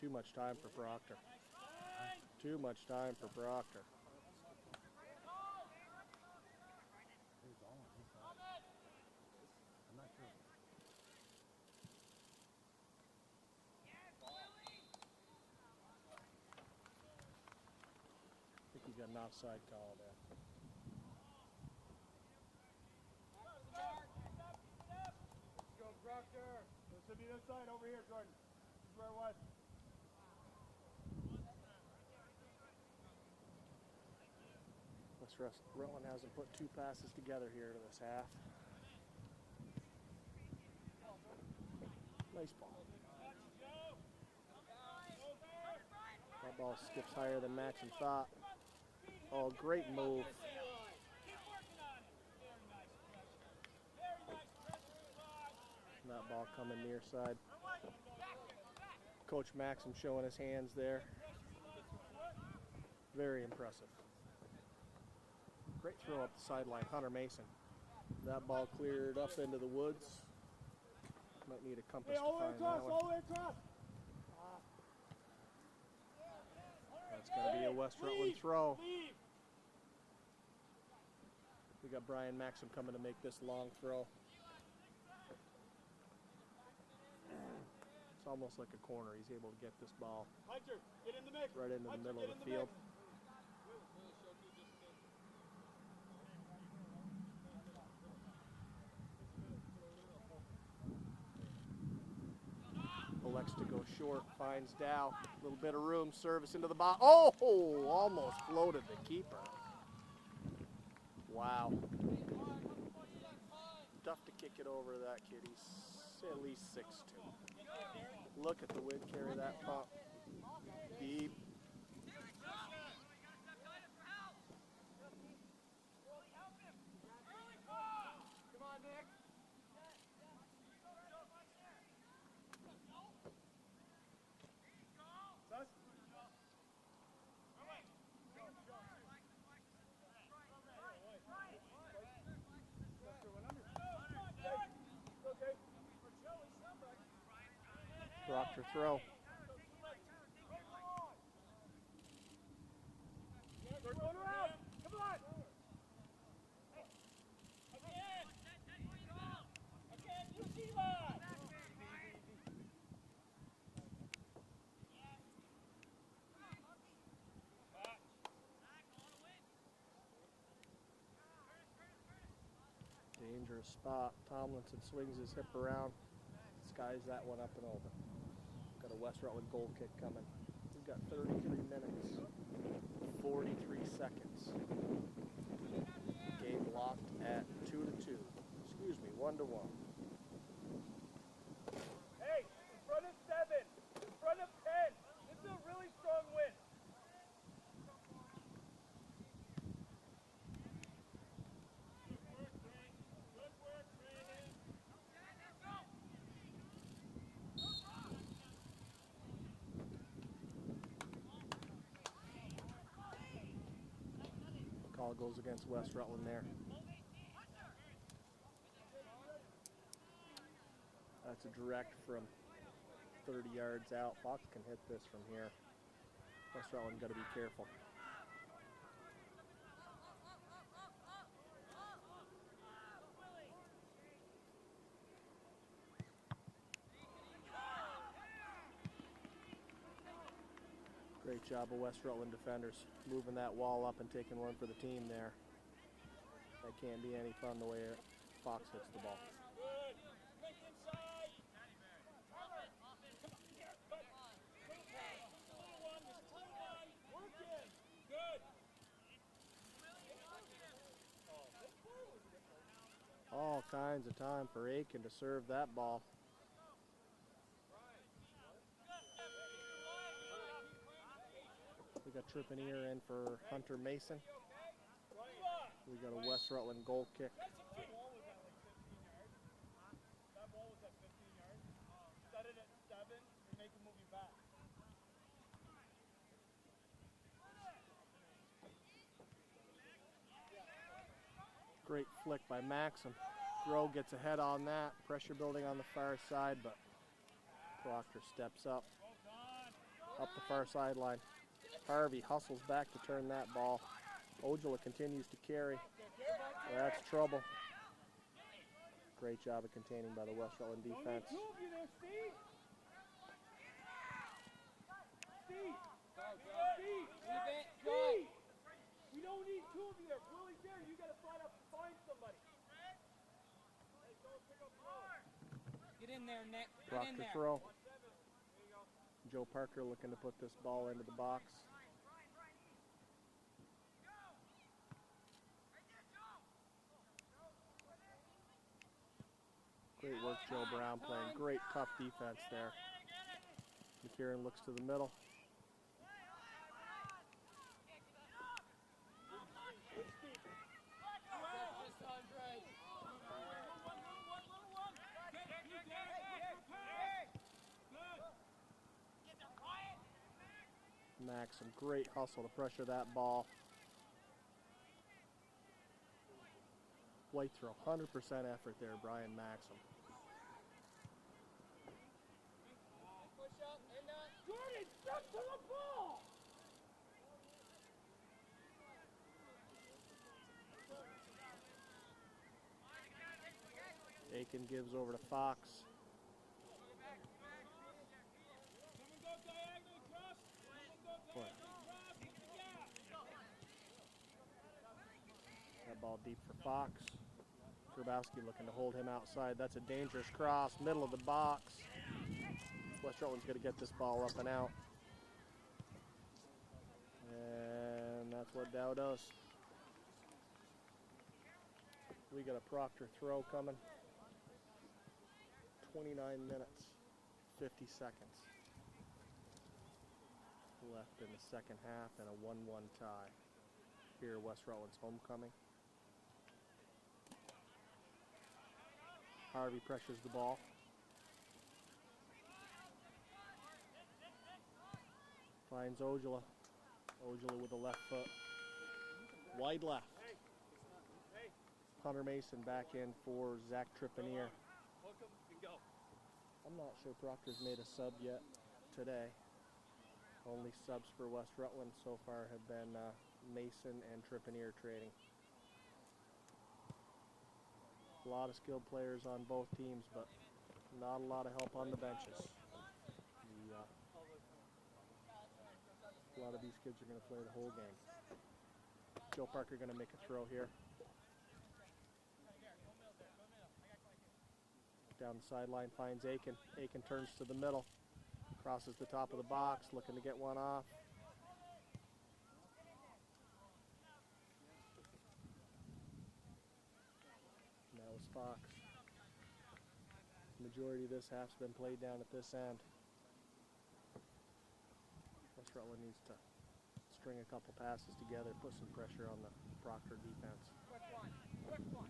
Too much time for Proctor. Too much time for Proctor. I'm not sure. I think he got an offside call there. Let's go, Proctor. This should be this side over here, Jordan. This is where it was. Rutland hasn't put two passes together here to this half. Nice ball. That ball skips higher than Maxim thought. Oh, great move. That ball coming near side. Coach Maxim showing his hands there. Very impressive. Great throw up the sideline, Hunter Mason. That ball cleared up into the woods. Might need a compass to find that one. All the way across. That's going to be a West Rutland throw. We got Brian Maxim coming to make this long throw. It's almost like a corner. He's able to get this ball Hunter, get in the mix. right into the Hunter, middle of get the in field. mix. Elects to go short, finds Dow. A little bit of room, service into the box. Oh, almost floated the keeper. Wow. Tough to kick it over that kid. He's at least 6'2". Look at the wind carry that pump. Deep. Come on, Nick. Proctor throw. We're going around. Come on. Dangerous spot. Tomlinson swings his hip around. Skies that one up and over. Got a West Rutland goal kick coming. We've got 33 minutes, 43 seconds. Game locked at 2-2. Excuse me, 1-1. Hey, in front of 7, in front of 10. This is a really strong win. Call goes against West Rutland there. That's a direct from 30 yards out. Fox can hit this from here. West Rutland got to be careful. Great job of West Rutland defenders moving that wall up and taking one for the team there. That can't be any fun the way Fox hits the ball. All kinds of time for Aiken to serve that ball. We got Tripanier in for Hunter Mason. We got a West Rutland goal kick. That ball was at like 15 yards. That ball was at 15 yards. Set it at 7 and make a movie back. Great flick by Maxim. throw gets ahead on that. Pressure building on the far side, but Proctor steps up the far sideline. Harvey hustles back to turn that ball. Ojala continues to carry. That's trouble. Great job of containing by the West Rutland defense. Two of you there, Steve. Steve. Steve. We don't need two of you there. Willie's there. You got to find somebody. Get in there, Nick. Get in Proctor there. throw. Joe Parker looking to put this ball into the box. Great work, Joe Brown, playing great tough defense there. McKieran looks to the middle. Maxim, great hustle to pressure that ball. White throw, 100% effort there, Brian Maxim. Push up and Jordan, step to the ball. Aiken gives over to Fox. That ball deep for Fox. Grabowski looking to hold him outside. That's a dangerous cross, middle of the box. West Rutland's going to get this ball up and out. And that's what Dow does. We got a Proctor throw coming. 29 minutes, 50 seconds left in the second half and a 1-1 tie. Here, West Rutland's homecoming. Harvey pressures the ball. Finds Ojala. Ojala with the left foot. Wide left. Hunter Mason back in for Zach Tripanier. I'm not sure Proctor's made a sub yet today. Only subs for West Rutland so far have been Mason and Tripanier trading. A lot of skilled players on both teams, but not a lot of help on the benches. A lot of these kids are going to play the whole game. Joe Parker going to make a throw here. Down the sideline, finds Aiken. Aiken turns to the middle. Crosses the top of the box, looking to get one off. And that was Fox. Majority of this half's been played down at this end. West Rutland needs to string a couple passes together, put some pressure on the Proctor defense. Quick one. Quick one.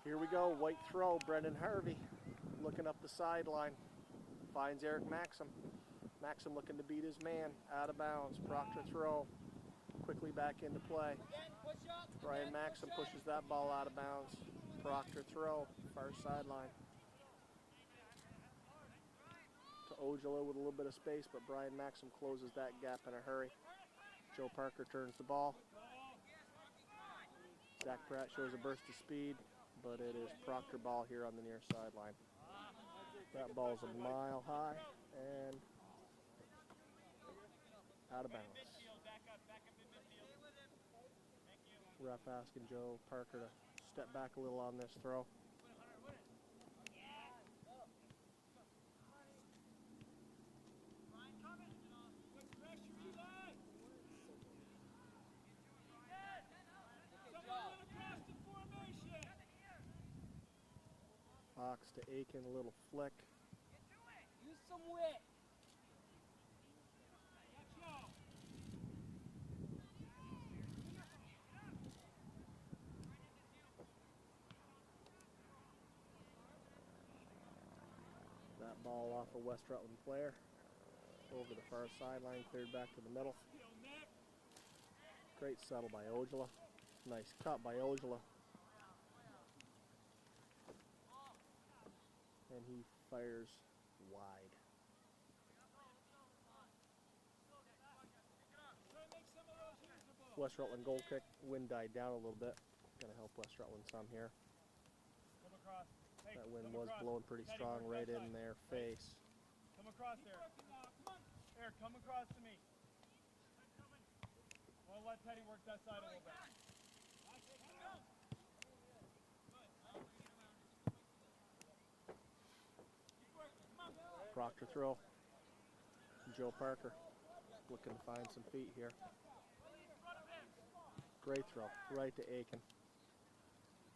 Here we go, white throw, Brendan Harvey looking up the sideline, finds Eric Maxim. Maxim looking to beat his man, out of bounds, Proctor throw, quickly back into play. Brian Maxim pushes that ball out of bounds, Proctor throw, far sideline. To Ojala with a little bit of space, but Brian Maxim closes that gap in a hurry. Joe Parker turns the ball. Zach Pratt shows a burst of speed, but it is Proctor ball here on the near sideline. That ball's a mile high and out of bounds. Ref asking Joe Parker to step back a little on this throw. Fox to Aiken, a little flick. Use some wit. Ball off a West Rutland player. Over the far sideline, cleared back to the middle. Great settle by Ojala. Nice cut by Ojala. And he fires wide. West Rutland goal kick. Wind died down a little bit. Gonna help West Rutland some here. That wind was blowing pretty strong right in their face. Come across there. Eric, come across to me. We'll let Teddy work that side a little bit. Proctor throw. Joe Parker looking to find some feet here. Great throw, right to Aiken.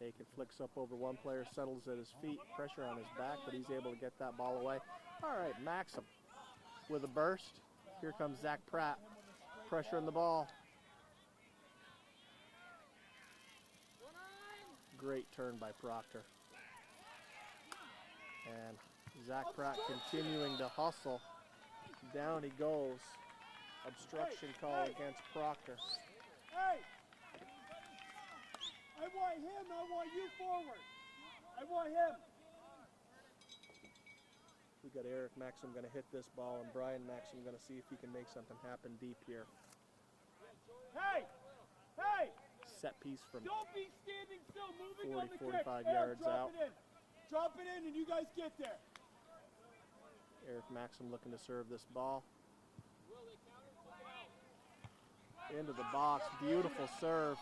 Aiken flicks up over one player, settles at his feet, pressure on his back, but he's able to get that ball away. All right, Maxim with a burst. Here comes Zach Pratt, pressure on the ball. Great turn by Proctor. And Zach Pratt continuing to hustle. Down he goes. Obstruction call against Proctor. Hey! I want him, I want you forward. I want him. We got Eric Maxim going to hit this ball, and Brian Maxim going to see if he can make something happen deep here. Hey! Hey! Set piece from Don't be standing still, moving 40, on the kick. 45 Eric, yards drop out. it in. Drop it in and you guys get there. Eric Maxim looking to serve this ball. Into the box, beautiful serve.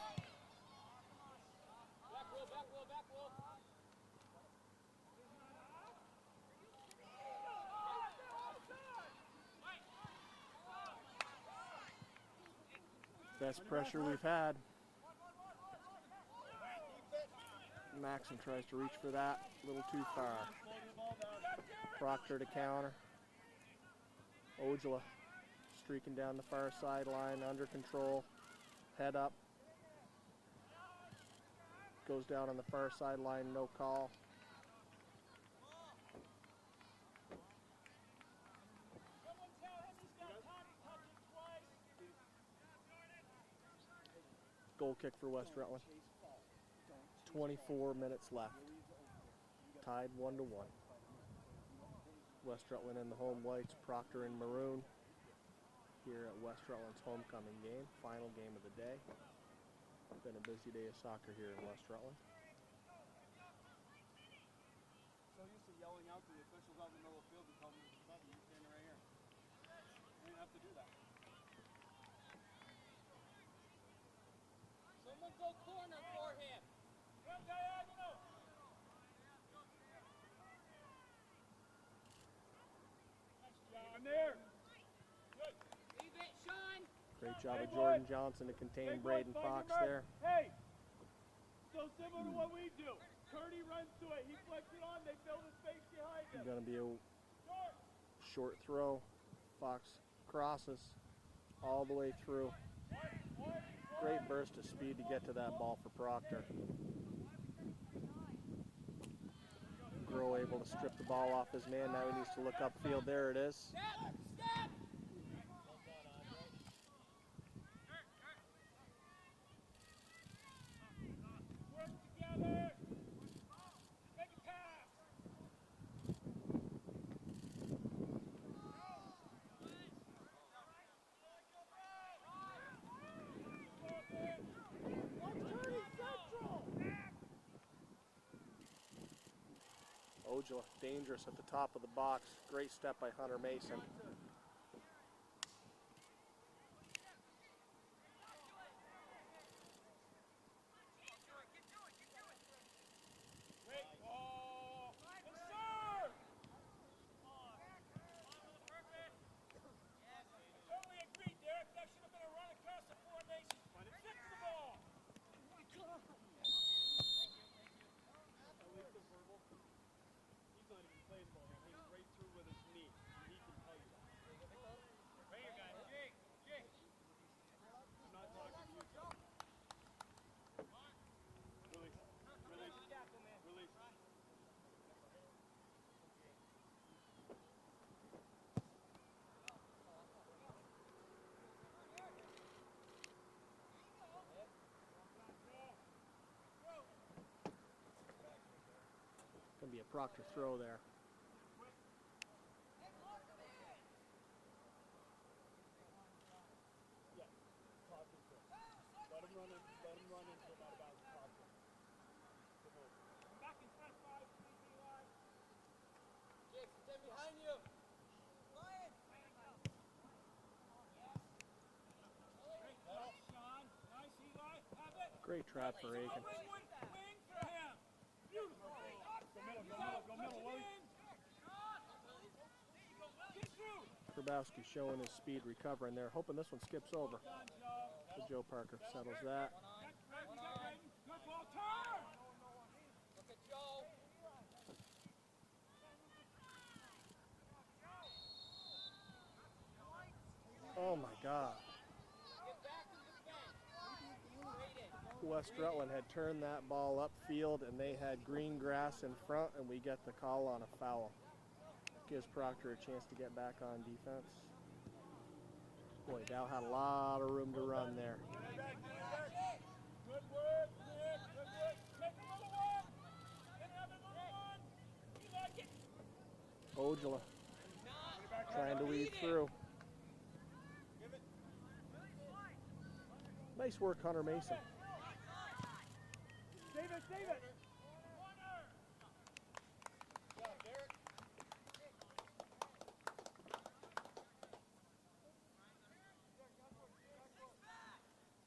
Best pressure we've had. Maxim tries to reach for that, a little too far. Proctor to counter. Ojala streaking down the far sideline, under control, head up. Goes down on the far sideline, no call. Goal kick for West Rutland. 24 minutes left. Tied 1-1. West Rutland in the home whites, Proctor in maroon. Here at West Rutland's homecoming game, final game of the day. Been a busy day of soccer here in West Rutland. So used to yelling out to the officials out in the middle of the field and telling them to stop, you're standing right here. You didn't have to do that. Someone go corner for him. Come diagonal. I'm there. Leave it, Sean. Great job Hey, of Jordan boy. Johnson to contain Big Braden one, find Fox your mark. there. Hey, so similar to what we do. Curdy runs to it. He flicks it on. They fill the space behind him. Going to be a Short. short throw. Fox crosses all the way through. Great burst of speed to get to that ball for Proctor. Groh able to strip the ball off his man. Now he needs to look upfield. There it is. Step, step. Work together. Make a pass. Ojala dangerous at the top of the box. Great step by Hunter Mason. Great ball. And serve. Totally agree, Derek. That should have been a run across the formation. Stick to the ball. At least the verbal. He's not even playing the ball. He came right through with his knee. And he can tell you that. Proctor throw there. Let him run into him out of bounds. Proctor. Come over. Come back in front, 5, please, Eli. Jake, stand behind you. Lion. Great job, Sean. Nice, Eli. Have it. Great trap for Aiken. Wing for him. Beautiful. Go middle, Willie. Get through. Grabowski showing his speed recovering there, hoping this one skips over. So Joe Parker settles that. Good ball, turn. Look at Joe. Oh my God. Get back to the bench. Straight in. West Rutland had turned that ball upfield and they had green grass in front, and we get the call on a foul. Gives Proctor a chance to get back on defense. Boy, Dow had a lot of room to run there. Good work, Nick. Good work. Take another one. Another one. You like it? Ojala trying to weave through. Nice work, Hunter Mason. Save it, save it.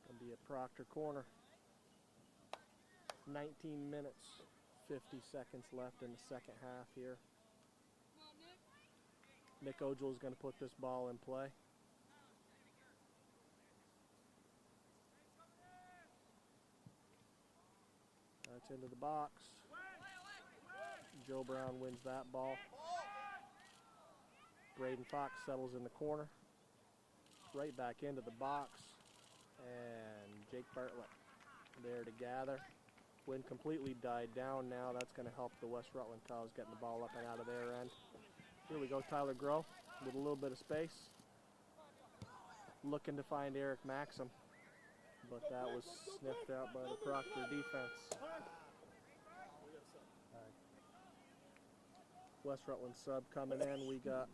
Gonna be a Proctor corner. 19 minutes, 50 seconds left in the second half here. Nick Ojala is going to put this ball in play. That's into the box. Joe Brown wins that ball. Braden Fox settles in the corner. Right back into the box. And Jake Bartlett there to gather. Wind completely died down now. That's going to help the West Rutland Cows getting the ball up and out of their end. Here we go, Tyler Groh with a little bit of space. Looking to find Eric Maxim. But that was sniffed out by the Proctor defense. West Rutland sub coming in. We got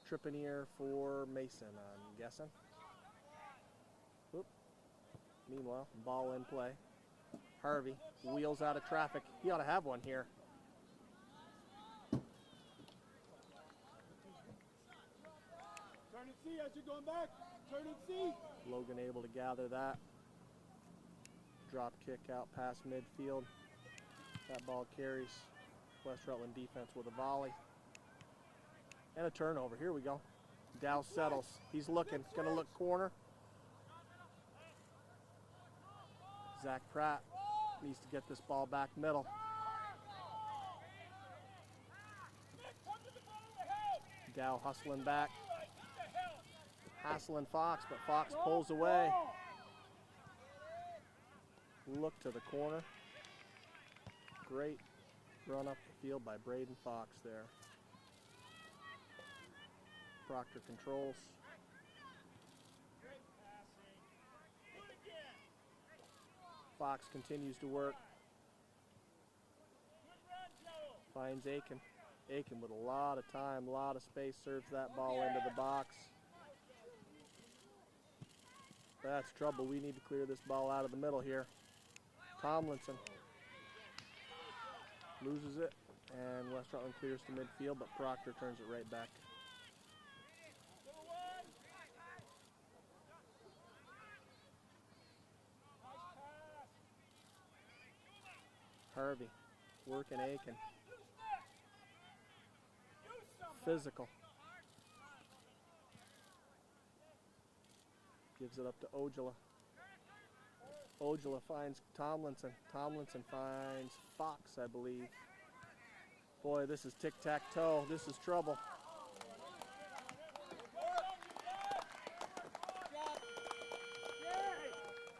Tripanier for Mason, I'm guessing. Oop. Meanwhile, ball in play. Harvey wheels out of traffic. He ought to have one here. Turn and see as you're going back. Turn and see. Logan able to gather that. Drop kick out past midfield. That ball carries West Rutland defense with a volley. And a turnover. Here we go. Dow settles. He's looking. Going to look corner. Zach Pratt needs to get this ball back middle. Dow hustling back. Hassling Fox, but Fox pulls away. Look to the corner. Great run up the field by Braden Fox there. Proctor controls. Fox continues to work. Finds Aiken. Aiken with a lot of time, a lot of space, serves that ball into the box. That's trouble. We need to clear this ball out of the middle here. Tomlinson loses it, and West Rutland clears to midfield, but Proctor turns it right back. Harvey working Aiken. Physical. Gives it up to Ojala. Ojala finds Tomlinson. Tomlinson finds Fox, I believe. Boy, this is tic-tac-toe. This is trouble.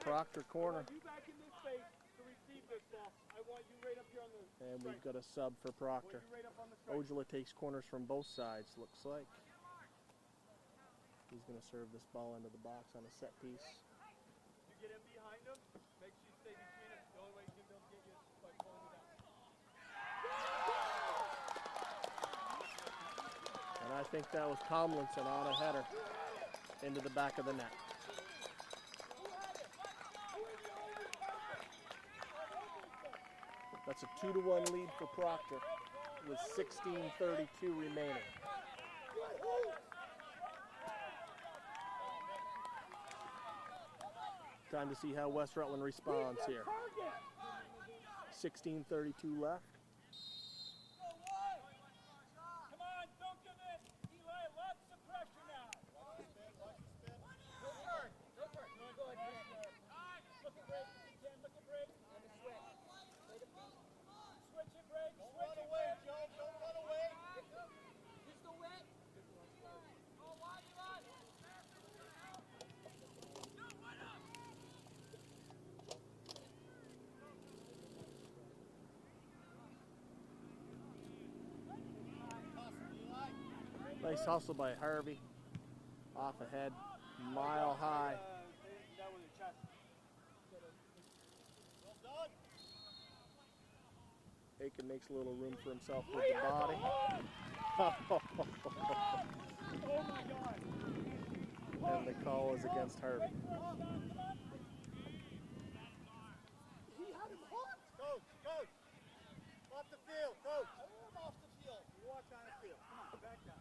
Proctor corner. You back in this space to receive this ball. I want you right up here on the And we've got a sub for Proctor. right up on the strike. Ojala takes corners from both sides, looks like. He's going to serve this ball into the box on a set piece. You get in behind him, make sure you stay between them. The only way you can get you is by pulling it out. I think that was Tomlinson on a header into the back of the net. That's a 2-1 lead for Proctor with 16:32 remaining. Time to see how West Rutland responds here. 16:32 left. Come on, don't give in. Eli, lots of pressure now. Go for it. Go for it. Go ahead. Look at Briggs. If you can, look at Briggs. And a switch. Play the feet. Switch it, Briggs. Switch it, Briggs. Don't run away. He's the wet. Oh, why you on? Nice hustle by Harvey. Off ahead, mile high. That was a chest. Aiken makes a little room for himself with the body. Oh, my God. And the call is against Harvey. He had him hooked. Coach! Off the field, coach! I want him off the field. You walk down the field. Come on, back down.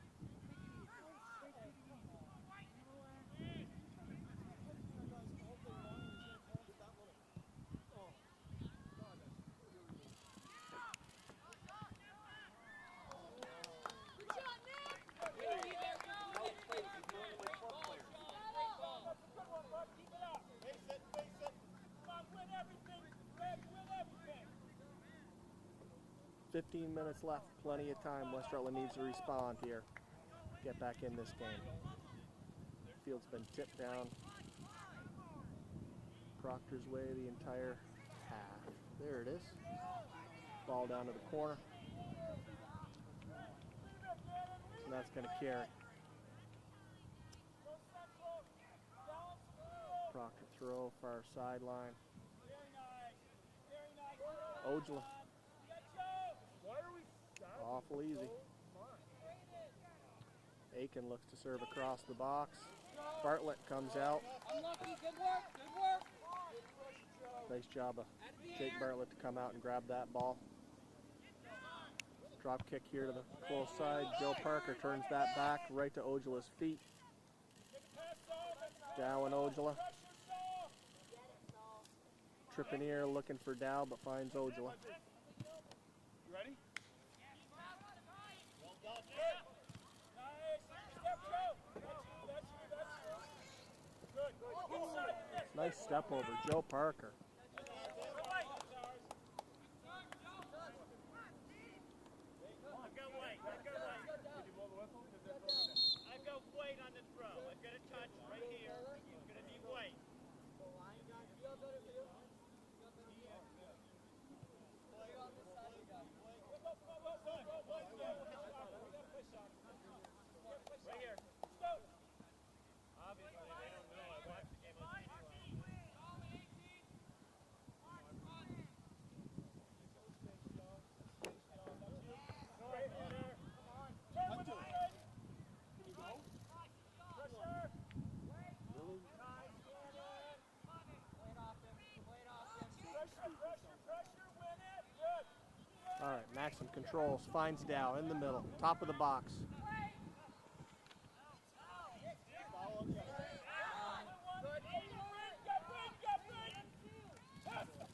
That's a good one, bud. Keep it up. Face it, face it. Come on, win everything. Red, win everything. 15 minutes left, plenty of time. West Rutland needs to respond here. Get back in this game. Field's been tipped down Proctor's way the entire half. There it is. Ball down to the corner. And that's going to carry. Proctor throw, far sideline. Ojala. Awful easy. Aiken looks to serve across the box. Bartlett comes out. Unlucky. Good work. Good work. Nice job of Jake Bartlett to come out and grab that ball. Drop kick here to the close side. Joe Parker turns that back right to Ojala's feet. Dow and Ojala. Trippineer looking for Dow but finds Ojala. You ready? Nice step over, Joe Parker. I've got weight on the throw. I've got a touch right here. It's going to be weight. Right here. Obviously, they don't know. I watched the game on TV. All right, Maxim controls, finds Dow in the middle, top of the box.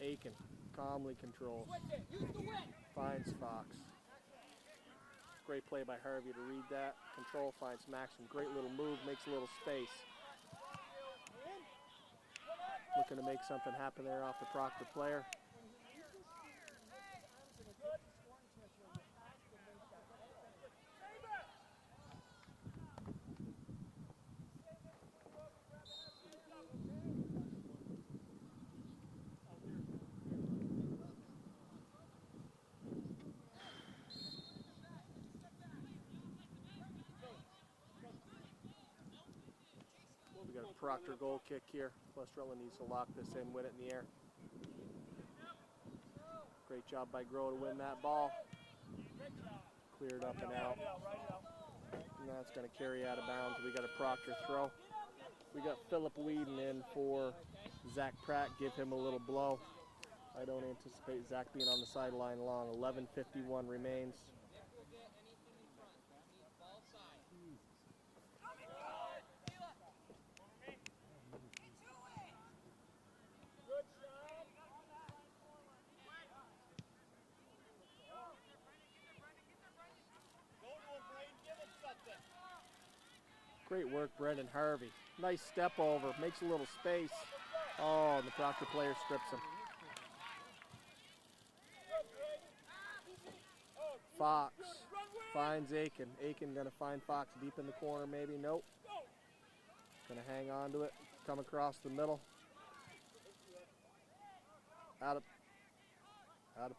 Aiken calmly controls, finds Fox. Great play by Harvey to read that. Control finds Maxim, great little move, makes a little space. Looking to make something happen there off the Proctor player. We got a Proctor goal kick here. West Rutland needs to lock this in, win it in the air. Great job by Groh to win that ball. Cleared up and out. And that's going to carry out of bounds. We got a Proctor throw. We got Philip Whedon in for Zach Pratt. Give him a little blow. I don't anticipate Zach being on the sideline long. 11:51 remains. Great work, Brendan Harvey. Nice step over, makes a little space. Oh, and the Proctor player strips him. Fox finds Aiken. Aiken gonna find Fox deep in the corner, maybe. Nope. Gonna hang on to it. Come across the middle. Out of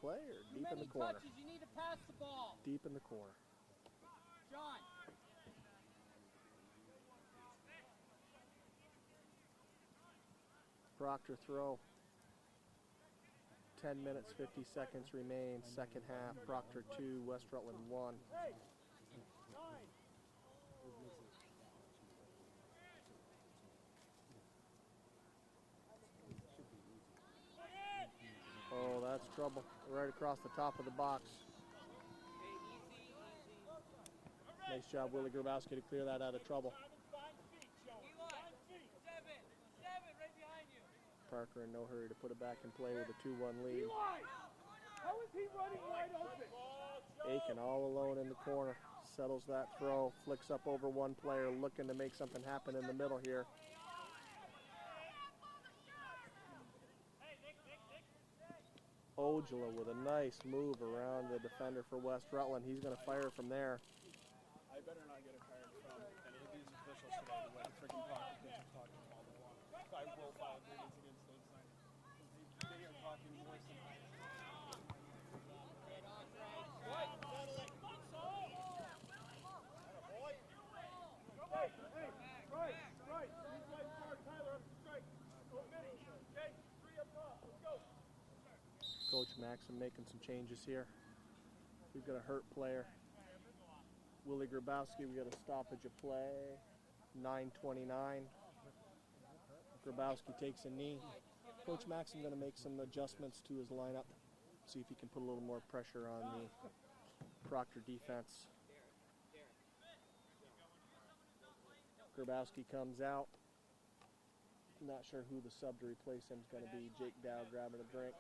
play or deep in the corner? Touches, you need to pass the ball. Deep in the corner. John. Proctor throw. 10 minutes, 50 seconds remain. Second half. Proctor 2, West Rutland 1. Oh, that's trouble. Right across the top of the box. Nice job, Willie Grabowski, to clear that out of trouble. Parker in no hurry to put it back in play with a 2-1 lead. How is he running wide open? Aiken all alone in the corner. Settles that throw, flicks up over one player, looking to make something happen in the middle here. Ojala with a nice move around the defender for West Rutland. He's going to fire from there. I better not get a card from any of these officials today the way the freaking Proctor kids are talking all day long. I will file grievance against those signers. They are talking worse than I am. Right. These guys mark Tyler up to strike. Go middle. Okay, 3 up top. Let's go. Coach Maxim making some changes here. We've got a hurt player. Willie Grabowski, we got a stoppage of play. 9:29. Grabowski takes a knee. Coach Maxim going to make some adjustments to his lineup. See if he can put a little more pressure on the Proctor defense. Grabowski comes out. Not sure who the sub to replace him is going to be. Jake Dow grabbing a drink.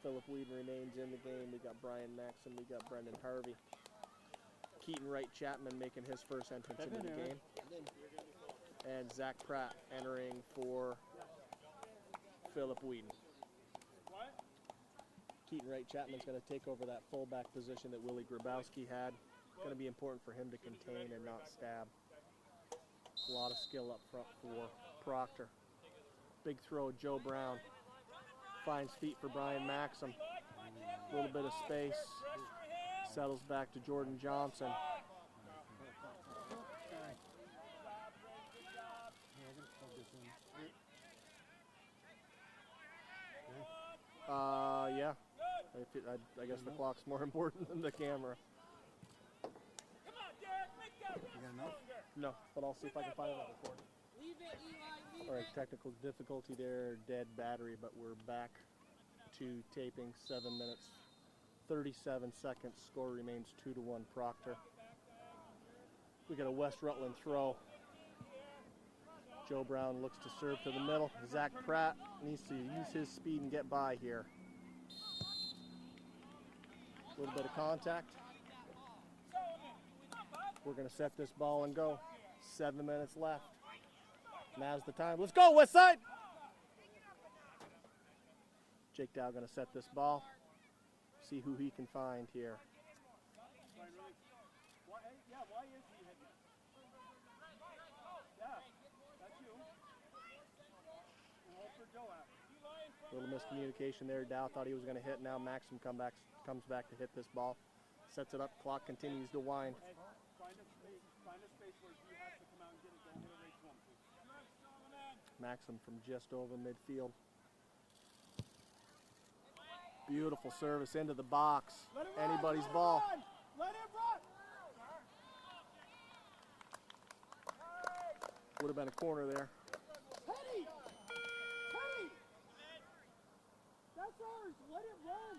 Philip Whedon remains in the game. We got Brian Maxim. We got Brendan Harvey. Keaton Wright Chapman making his first entrance into the game. And Zach Pratt entering for Philip Whedon. Keaton Wright Chapman's going to take over that fullback position that Willie Grabowski had. Going to be important for him to contain and not stab. A lot of skill up front for Proctor. Big throw, Joe Brown. Finds feet for Brian Maxim. A little bit of space. Settles back to Jordan Johnson. Yeah. I guess the clock's more important than the camera. You got enough? No, but I'll see if I can find another cord. Leave it, Eli, leave All right, it. technical difficulty there, dead battery, but we're back to taping. 7 minutes, 37 seconds. Score remains 2-1 Proctor. We got a West Rutland throw. Joe Brown looks to serve to the middle. Zach Pratt needs to use his speed and get by here. A little bit of contact. We're going to set this ball and go. 7 minutes left. Now's the time. Let's go, West Side! Jake Dow going to set this ball. See who he can find here. Why is he hitting it? Yeah, that's you. And hold for Joe after. Little miscommunication there. Dow thought he was going to hit. Now Maxim comes back to hit this ball. Sets it up. Clock continues to wind. Hey, find a space where he has to come out and get it. Don't get it right to him, please. Maxim from just over midfield. Beautiful service into the box. Anybody's ball. Let him run! Would have been a corner there. Teddy! Teddy! That's ours. Let it run.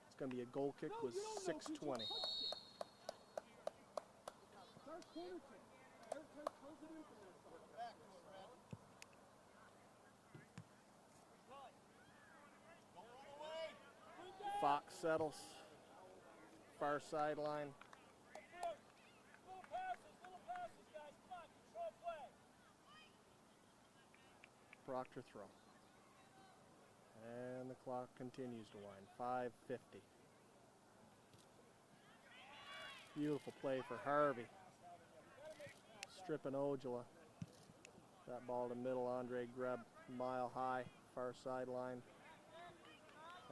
It's going to be a goal kick with 6:20. It's our corner kick. Eric close it in from that side. Fox settles. Far sideline. Little passes, guys. Come on, control play. Proctor throw. And the clock continues to wind. 5:50. Beautiful play for Harvey. Stripping Ojala. That ball to middle. Andre Greb, mile high, far sideline.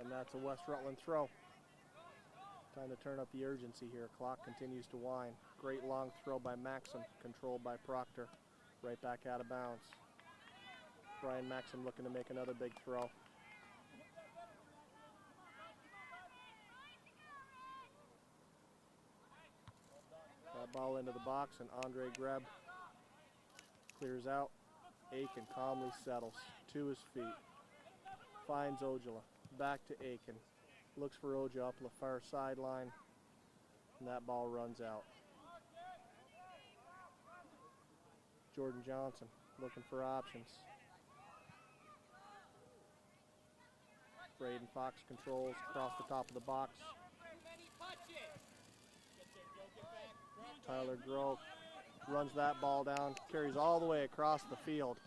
And that's a West Rutland throw. Time to turn up the urgency here. Clock continues to wind. Great long throw by Maxim, controlled by Proctor. Right back out of bounds. Brian Maxim looking to make another big throw. That ball into the box, and Andre Greb clears out. Aiken calmly settles to his feet. Finds Ojala. Back to Aiken. Looks for Ojala up the far sideline. And that ball runs out. Jordan Johnson looking for options. Braden Fox controls across the top of the box. Tyler Grove runs that ball down, carries all the way across the field.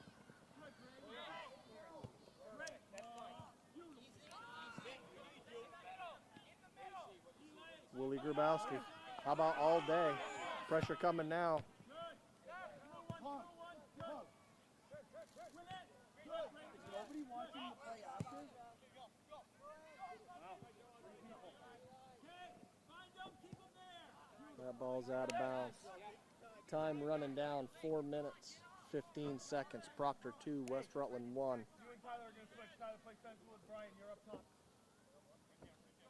Willie Grabowski, how about all day? Pressure coming now. Nobody watching the play after? That ball's out of bounds. Time running down, 4 minutes, 15 seconds. Proctor 2, West Rutland 1. You and Tyler are going to switch. Tyler, play central with Brian. You're up top.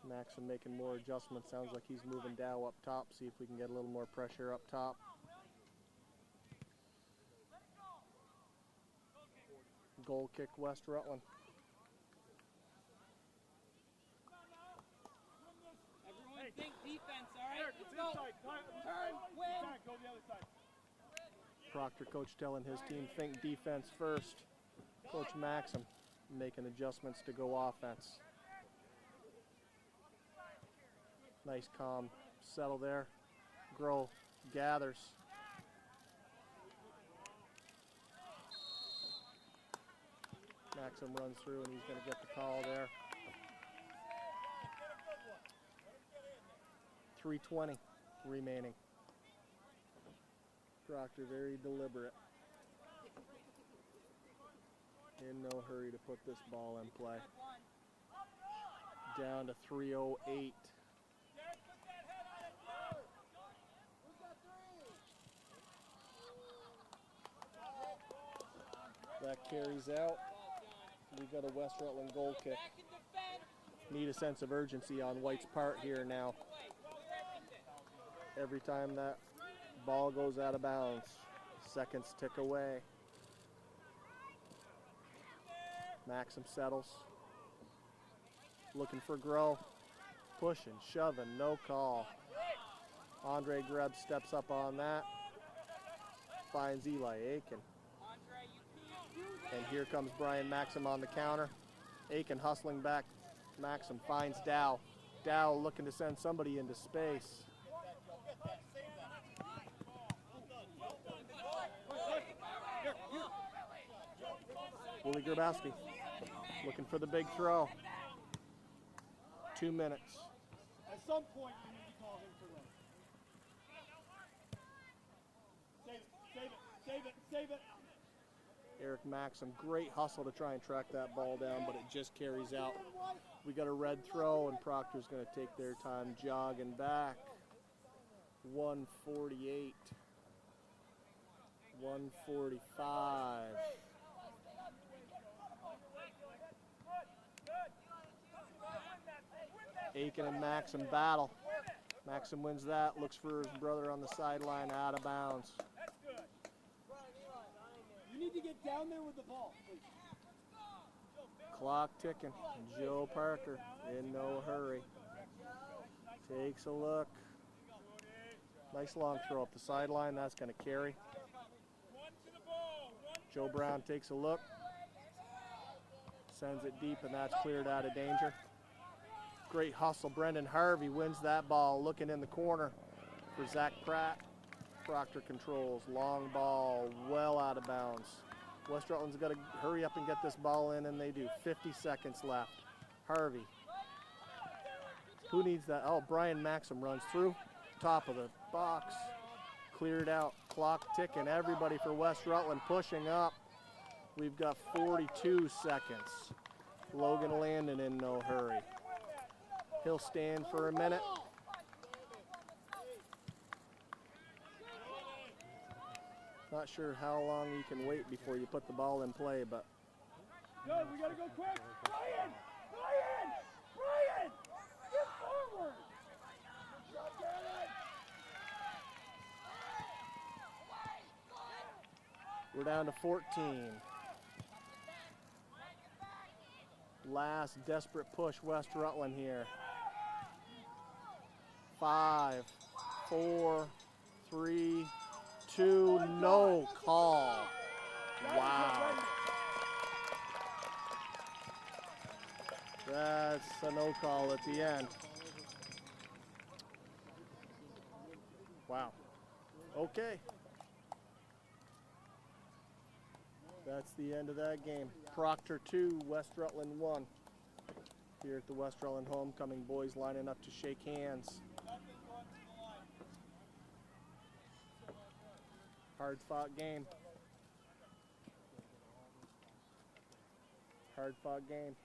Maxim making more adjustments. Sounds like he's moving Dow up top. See if we can get a little more pressure up top. Goal kick, West Rutland. Everyone think defense, all right? Eric, Let's it's go. inside. Turn, win. Back, go the other side. Proctor coach telling his team think defense first. Coach Maxim making adjustments to go offense. Nice calm settle there. Grow gathers. Maxim runs through and he's going to get the call there. 3:20 remaining. Proctor very deliberate. In no hurry to put this ball in play. Down to 3:08. That carries out. We got a West Rutland goal kick. Need a sense of urgency on White's part here now. Every time that ball goes out of bounds, seconds tick away. Maxim settles. Looking for Grow. Pushing, shoving, no call. Andre Greb steps up on that. Finds Eli Aiken. And here comes Brian Maxim on the counter. Aiken hustling back. Maxim finds Dow. Dow looking to send somebody into space. Willie Grabowski looking for the big throw. 2 minutes. At some point, you need to call him for run. Save it. Eric Maxim, great hustle to try and track that ball down, but it just carries out. We got a red throw, and Proctor's going to take their time jogging back. 1:48. 1:45. Aiken and Maxim battle. Maxim wins that, looks for his brother on the sideline, out of bounds. need to get down there with the ball, please. Clock ticking. Joe Parker in no hurry. Takes a look. Nice long throw up the sideline. That's going to carry. Joe Brown takes a look. Sends it deep, and that's cleared out of danger. Great hustle. Brendan Harvey wins that ball, looking in the corner for Zach Pratt. Proctor controls. Long ball, well out of bounds. West Rutland's got to hurry up and get this ball in, and they do. 50 seconds left. Harvey. Who needs that? Oh, Brian Maxim runs through. Top of the box. Cleared out. Clock ticking. Everybody for West Rutland pushing up. We've got 42 seconds. Logan Landon in no hurry. He'll stand for a minute. Not sure how long you can wait before you put the ball in play, but Good, we gotta go quick. Brian! Brian! Brian! Get forward! Good shot, Garrett! we're down to 14. Last desperate push, West Rutland here. 5, 4, 3, 2, no call. Wow. That's a no call at the end. Wow. Okay. That's the end of that game. Proctor 2, West Rutland 1. Here at the West Rutland homecoming, boys lining up to shake hands. Hard fought game. Hard fought game.